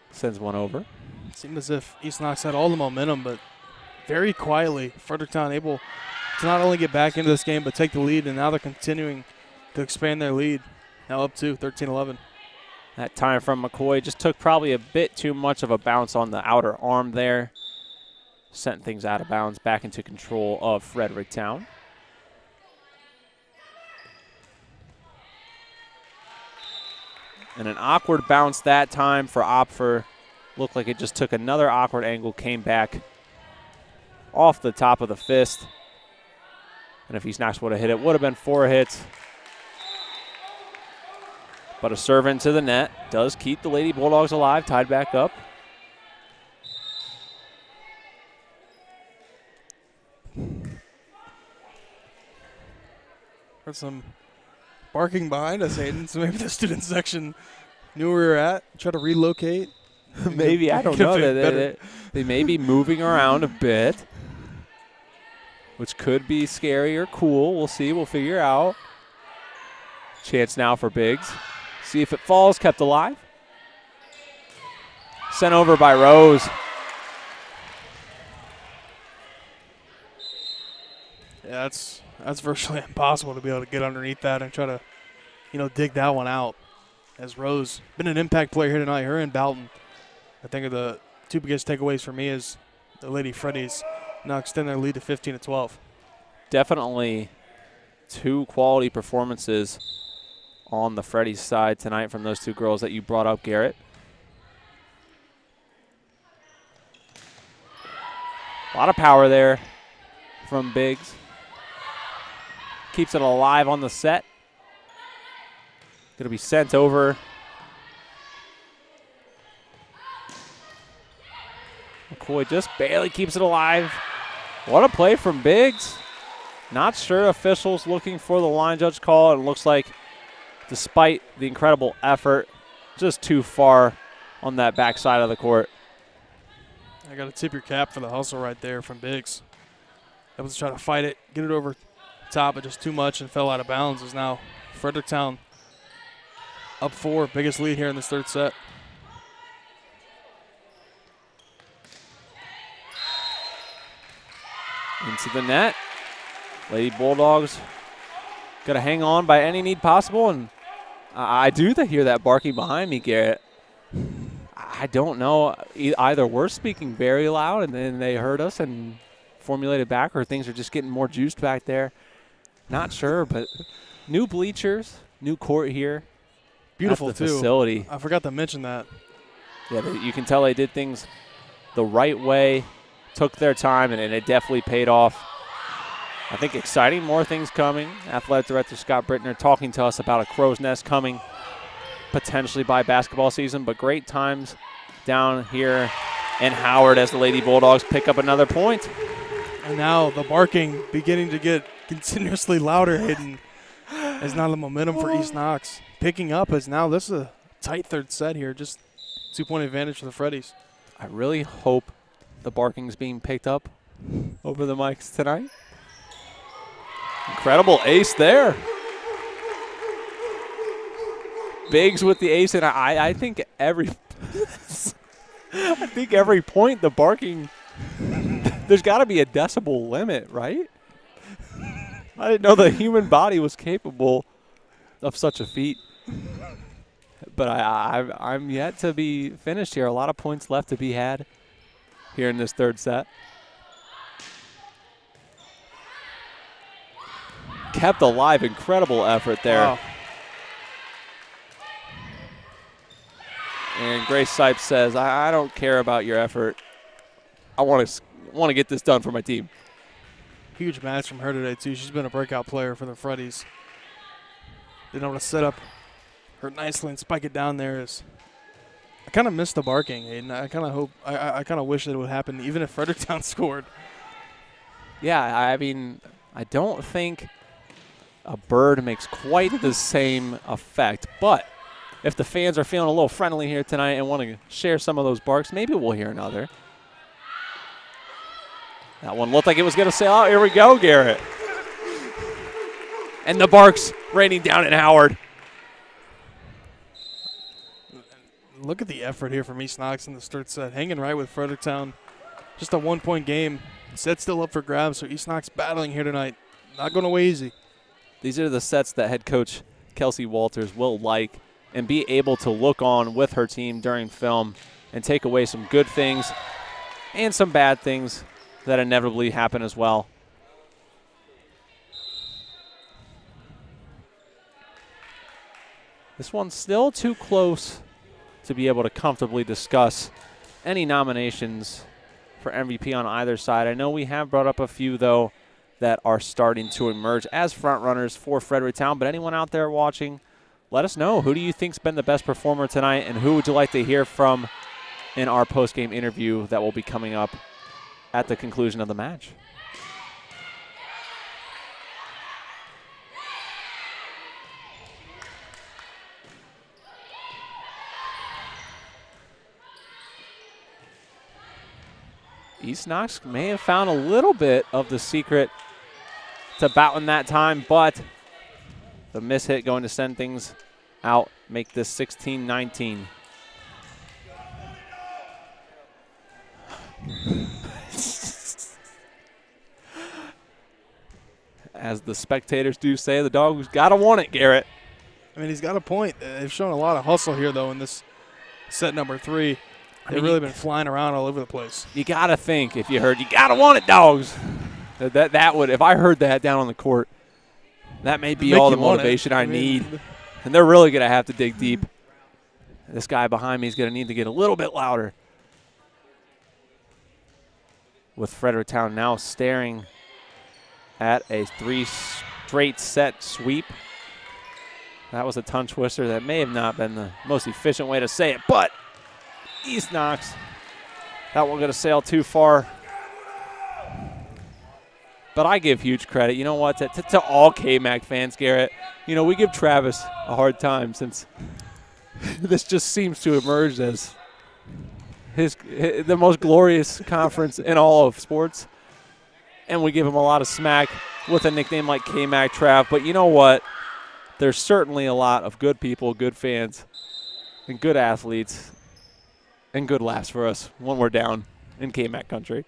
sends one over. It seemed as if East Knox had all the momentum, but very quietly, Fredericktown able to not only get back into this game, but take the lead, and now they're continuing to expand their lead. Now up to 13-11. That time from McCoy just took probably a bit too much of a bounce on the outer arm there. Sent things out of bounds back into control of Fredericktown. And an awkward bounce that time for Opfer. Looked like it just took another awkward angle, came back off the top of the fist. And if East Knox would have hit it, would have been 4 hits. But a serve into the net does keep the Lady Bulldogs alive, tied back up. Heard some barking behind us, Hayden, so maybe the student section knew where we were at, try to relocate. Maybe, I don't know. They may be moving around a bit, which could be scary or cool. We'll see. We'll figure out. Chance now for Biggs. See if it falls. Kept alive. Sent over by Rose. Yeah, that's virtually impossible to be able to get underneath that and try to, dig that one out. As Rose, been an impact player here tonight. Her and Boughton, I think, are the two biggest takeaways for me is the Lady Freddies now extend their lead to 15-12. Definitely 2 quality performances on the Freddies side tonight from those 2 girls that you brought up, Garrett. A lot of power there from Biggs. Keeps it alive on the set. Going to be sent over. McCoy just barely keeps it alive. What a play from Biggs. Not sure officials looking for the line judge call. It looks like, despite the incredible effort, just too far on that backside of the court. I got to tip your cap for the hustle right there from Biggs. Able to try to fight it, get it over top, but just too much and fell out of bounds. Is now Fredericktown up 4, biggest lead here in this 3rd set. Into the net. Lady Bulldogs got to hang on by any need possible, and I do hear that barking behind me, Garrett. I don't know. Either we're speaking very loud and then they heard us and formulated back, or things are just getting more juiced back there. Not sure, but new bleachers, new court here. Beautiful, at the too. Facility. I forgot to mention that. Yeah, you can tell they did things the right way, took their time, and it definitely paid off. I think exciting, more things coming. Athletic Director Scott Brittner talking to us about a crow's nest coming potentially by basketball season, but great times down here in Howard as the Lady Bulldogs pick up another point. And now the barking beginning to get continuously louder, Hayden, as now the momentum for East Knox picking up, as now this is a tight 3rd set here, just 2-point advantage for the Freddies. I really hope the barking's being picked up over the mics tonight. Incredible ace there. Biggs with the ace, and I think every point the barking, there's got to be a decibel limit, right? I didn't know the human body was capable of such a feat. But I'm yet to be finished here. A lot of points left to be had here in this 3rd set. Kept alive, incredible effort there. Wow. And Grace Sipes says, I don't care about your effort. I want to get this done for my team. Huge match from her today, too. She's been a breakout player for the Freddies. Been able to set up her nicely and spike it down there. I kind of missed the barking, Hayden. I kind of wish that it would happen even if Fredericktown scored. Yeah, I mean, I don't think a bird makes quite the same effect, but if the fans are feeling a little friendly here tonight and want to share some of those barks, maybe we'll hear another. That one looked like it was going to sail out. Here we go, Garret. And the Barks raining down at Howard. Look at the effort here from East Knox in the third set. Hanging right with Fredericktown. Just a 1-point game. Set still up for grabs, so East Knox battling here tonight. Not going away easy. These are the sets that head coach Kelsey Walters will like and be able to look on with her team during film and take away some good things and some bad things that inevitably happen as well. This one's still too close to be able to comfortably discuss any nominations for MVP on either side. I know we have brought up a few, though, that are starting to emerge as front runners for Fredericktown. But anyone out there watching, let us know. Who do you think's been the best performer tonight, and who would you like to hear from in our post-game interview that will be coming up at the conclusion of the match? East Knox may have found a little bit of the secret to Boughton that time, but the miss hit going to send things out, make this 16-19. As the spectators do say, the dog's got to want it, Garret. I mean, he's got a point. They've shown a lot of hustle here, though, in this set number 3. They've really been flying around all over the place. You got to think, if you heard, you got to want it, dogs. That would, if I heard that down on the court, that may be all the motivation I need. And they're really going to have to dig deep. This guy behind me is going to need to get a little bit louder. With Fredericktown now staring at a 3 straight set sweep. That was a tongue twister that may have not been the most efficient way to say it, but East Knox, that one going to sail too far. But I give huge credit. You know what? To all KMAC fans, Garret, you know, we give Travis a hard time since this just seems to emerge as the most glorious conference in all of sports. And we give him a lot of smack with a nickname like KMAC Trav. But you know what? There's certainly a lot of good people, good fans, and good athletes, and good laughs for us when we're down in KMAC country.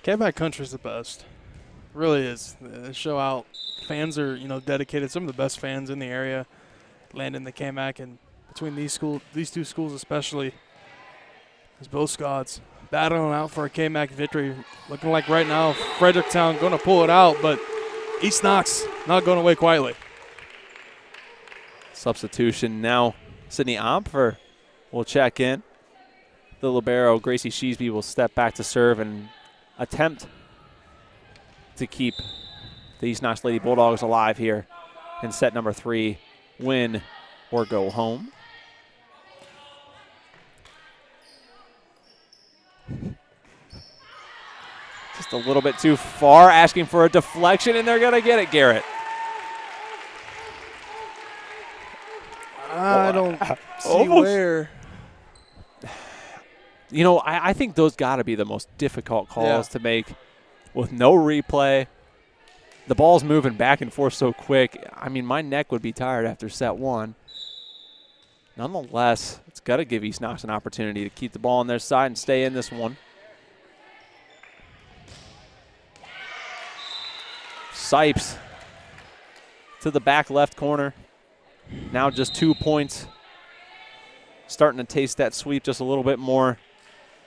KMAC country is the best. It really is. They show out. Fans are, you know, dedicated. Some of the best fans in the area land in the KMAC, and between these two schools especially, there's both squads battling out for a KMAC victory. Looking like right now Fredericktown going to pull it out, but East Knox not going away quietly. Substitution now. Sydney Ompfer will check in. The libero, Gracie Sheesby, will step back to serve and attempt to keep the East Knox Lady Bulldogs alive here in set number 3, win or go home. Just a little bit too far, asking for a deflection, and they're going to get it, Garret. I don't see where. You know, I think those got to be the most difficult calls to make with no replay. The ball's moving back and forth so quick. I mean, my neck would be tired after set 1. Nonetheless, it's got to give East Knox an opportunity to keep the ball on their side and stay in this one. Sipes to the back left corner. Now just 2 points. Starting to taste that sweep just a little bit more.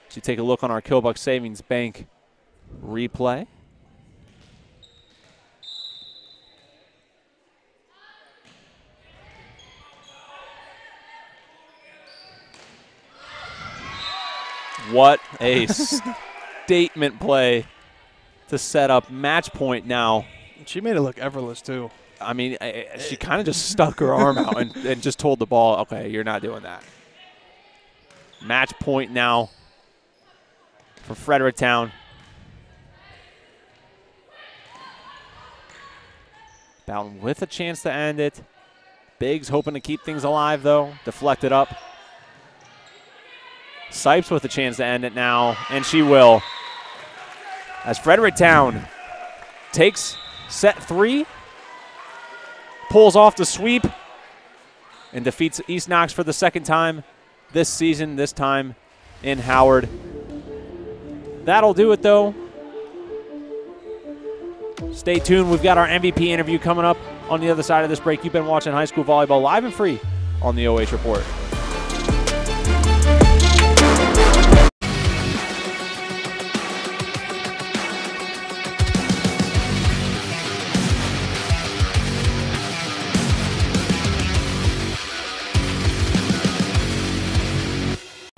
As you take a look on our Killbuck Savings Bank replay. What a statement play to set up match point now. She made it look effortless, too. I mean, she kind of just stuck her arm out and just told the ball, okay, you're not doing that. Match point now for Fredericktown. Boughton with a chance to end it. Biggs hoping to keep things alive, though. Deflected up. Sipes with a chance to end it now, and she will. as Fredericktown takes set 3, pulls off the sweep, and defeats East Knox for the second time this season, this time in Howard. That'll do it, though. Stay tuned. We've got our MVP interview coming up on the other side of this break. You've been watching high school volleyball live and free on the OH Report.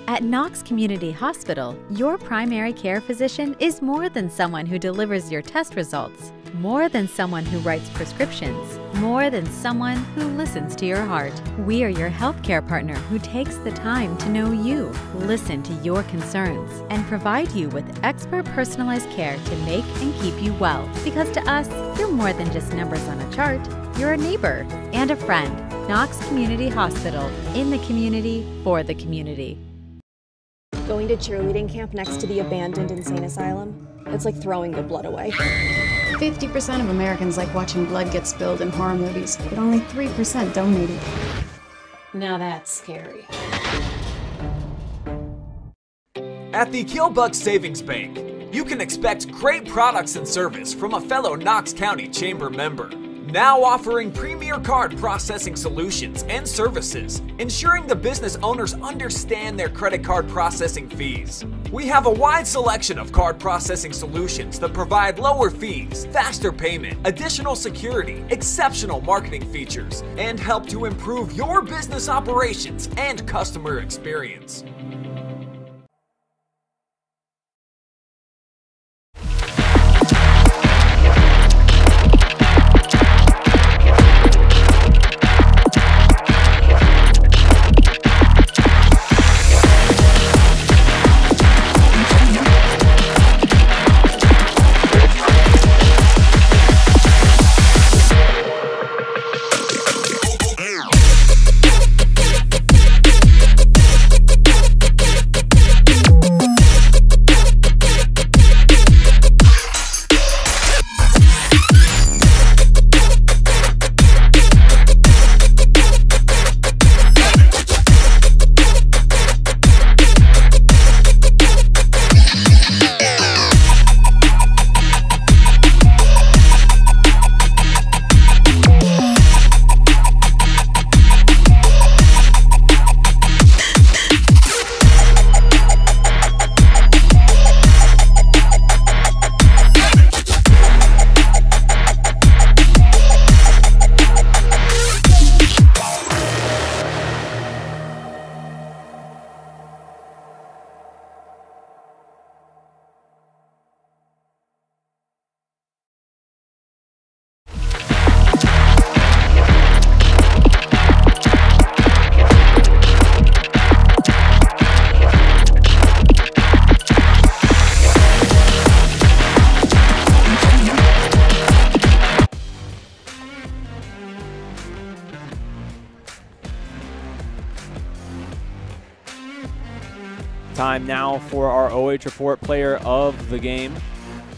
At Knox Community Hospital, your primary care physician is more than someone who delivers your test results, more than someone who writes prescriptions, more than someone who listens to your heart. We are your healthcare partner who takes the time to know you, listen to your concerns, and provide you with expert personalized care to make and keep you well. Because to us, you're more than just numbers on a chart. You're a neighbor and a friend. Knox Community Hospital, in the community, for the community. Going to cheerleading camp next to the abandoned insane asylum, it's like throwing your blood away. 50% of Americans like watching blood get spilled in horror movies, but only 3% donate it. Now that's scary. At the Killbuck Savings Bank, you can expect great products and service from a fellow Knox County Chamber member. Now offering premier card processing solutions and services, ensuring the business owners understand their credit card processing fees. We have a wide selection of card processing solutions that provide lower fees, faster payment, additional security, exceptional marketing features, and help to improve your business operations and customer experience. Time now for our OH Report player of the game.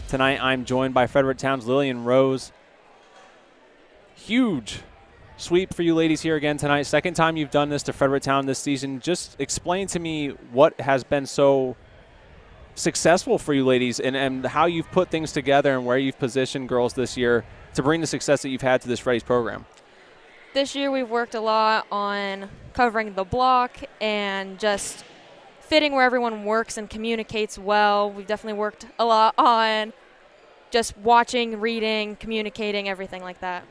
Tonight I'm joined by Fredericktown's Lillian Rose. Huge sweep for you ladies here again tonight. Second time you've done this to Fredericktown this season. Just explain to me what has been so successful for you ladies and how you've put things together and where you've positioned girls this year to bring the success that you've had to this Freddies program. This year we've worked a lot on covering the block and just fitting where everyone works and communicates well. We've definitely worked a lot on just watching, reading, communicating, everything like that.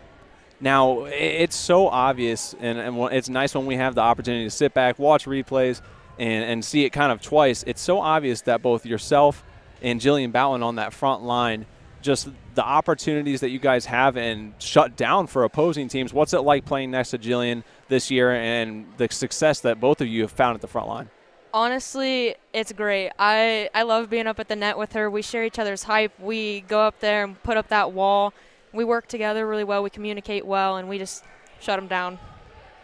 Now, it's so obvious, and it's nice when we have the opportunity to sit back, watch replays, and see it kind of twice. It's so obvious that both yourself and Jillian Bowlen on that front line, just the opportunities that you guys have and shut down for opposing teams. What's it like playing next to Jillian this year and the success that both of you have found at the front line? Honestly, it's great. I love being up at the net with her. We share each other's hype. We go up there and put up that wall. We work together really well. We communicate well, and we just shut them down.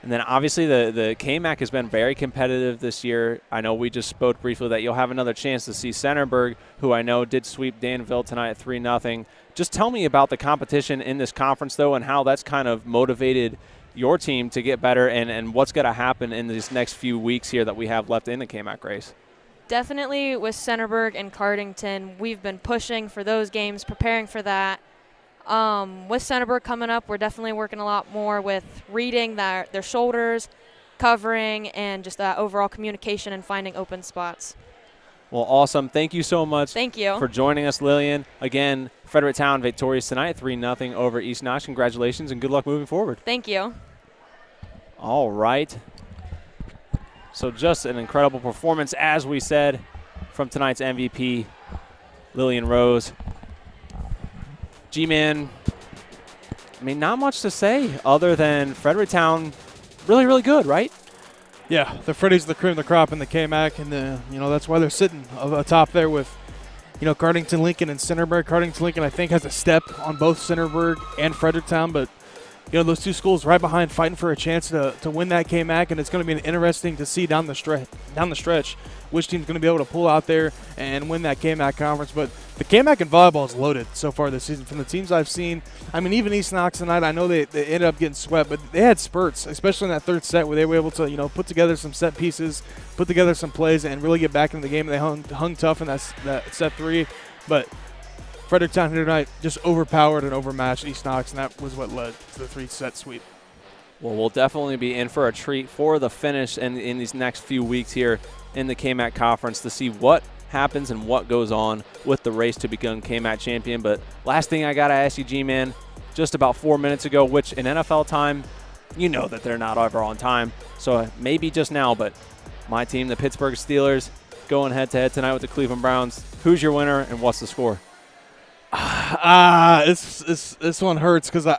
And then obviously the KMAC has been very competitive this year. I know we just spoke briefly that you'll have another chance to see Centerburg, who I know did sweep Danville tonight at 3-0. Just tell me about the competition in this conference, though, and how that's kind of motivated your team to get better and what's going to happen in these next few weeks here that we have left in the KMAC race. Definitely with Centerburg and Cardington, we've been pushing for those games, preparing for that. With Centerburg coming up, we're definitely working a lot more with reading their shoulders, covering, and just that overall communication and finding open spots. Well, awesome. Thank you so much. Thank you for joining us, Lillian. Again, Fredericktown victorious tonight, 3-0 over East Knox. Congratulations and good luck moving forward. Thank you. All right. So just an incredible performance, as we said, from tonight's MVP, Lillian Rose. G-Man, I mean, not much to say other than Fredericktown really, really good, right? Yeah, the Freddies, the cream of the crop in the KMAC, and that's why they're sitting atop there with, Cardington Lincoln and Centerburg. Cardington Lincoln, I think, has a step on both Centerburg and Fredericktown, but those two schools right behind fighting for a chance to win that KMAC, and it's going to be interesting to see down the stretch which team's going to be able to pull out there and win that KMAC conference. But the KMAC in volleyball is loaded so far this season from the teams I've seen. I mean, even East Knox tonight, I know they ended up getting swept, but they had spurts, especially in that third set where they were able to, put together some set pieces, put together some plays, and really get back into the game. They hung tough in that set 3. But Fredericktown here tonight just overpowered and overmatched East Knox, and that was what led to the 3-set sweep. Well, we'll definitely be in for a treat for the finish in these next few weeks here in the KMAC conference to see what happens and what goes on with the race to become KMAC champion. But last thing I got to ask you, G-Man, just about 4 minutes ago, which in NFL time, you know that they're not ever on time, so maybe just now, but my team, the Pittsburgh Steelers, going head-to-head tonight with the Cleveland Browns. Who's your winner and what's the score? This one hurts because the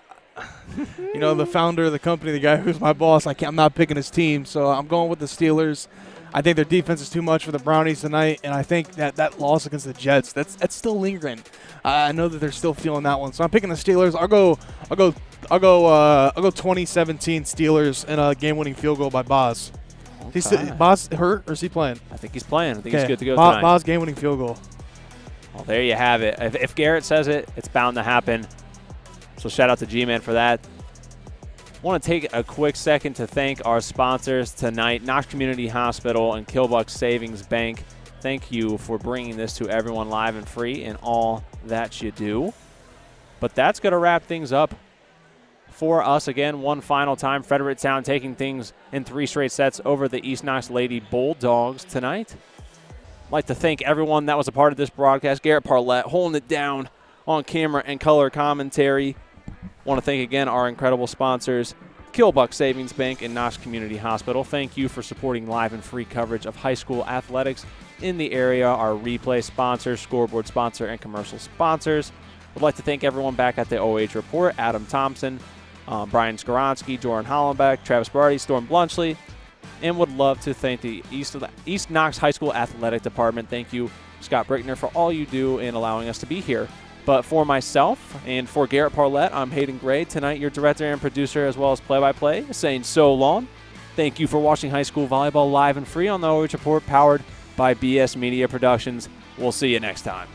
founder of the company, the guy who's my boss, I'm not picking his team, so I'm going with the Steelers. I think their defense is too much for the Brownies tonight, and I think that loss against the Jets, that's still lingering. I know that they're still feeling that one, so I'm picking the Steelers. I'll go 2017 Steelers and a game-winning field goal by Boz. Okay. Boz hurt or is he playing? I think he's playing. I think he's good to go tonight. Boz game-winning field goal. Well, there you have it. If Garrett says it, it's bound to happen. So shout out to G-Man for that. I want to take a quick second to thank our sponsors tonight, Knox Community Hospital and Killbuck Savings Bank. Thank you for bringing this to everyone live and free in all that you do. But that's going to wrap things up for us again one final time. Fredericktown taking things in 3 straight sets over the East Knox Lady Bulldogs tonight. I'd like to thank everyone that was a part of this broadcast. Garret Parlett holding it down on camera and color commentary. Want to thank again our incredible sponsors, Killbuck Savings Bank and Knox Community Hospital. Thank you for supporting live and free coverage of high school athletics in the area. Our replay sponsors, scoreboard sponsor, and commercial sponsors. Would like to thank everyone back at the OH Report, Adam Thompson, Brian Skoronsky, Jordan Hollenbeck, Travis Barty, Storm Blunchley, and would love to thank the East Knox High School Athletic Department. Thank you, Scott Brickner, for all you do in allowing us to be here. But for myself and for Garret Parlett, I'm Hayden Gray. Tonight, your director and producer as well as play-by-play, saying so long. Thank you for watching high school volleyball live and free on the OH Report, powered by BS Media Productions. We'll see you next time.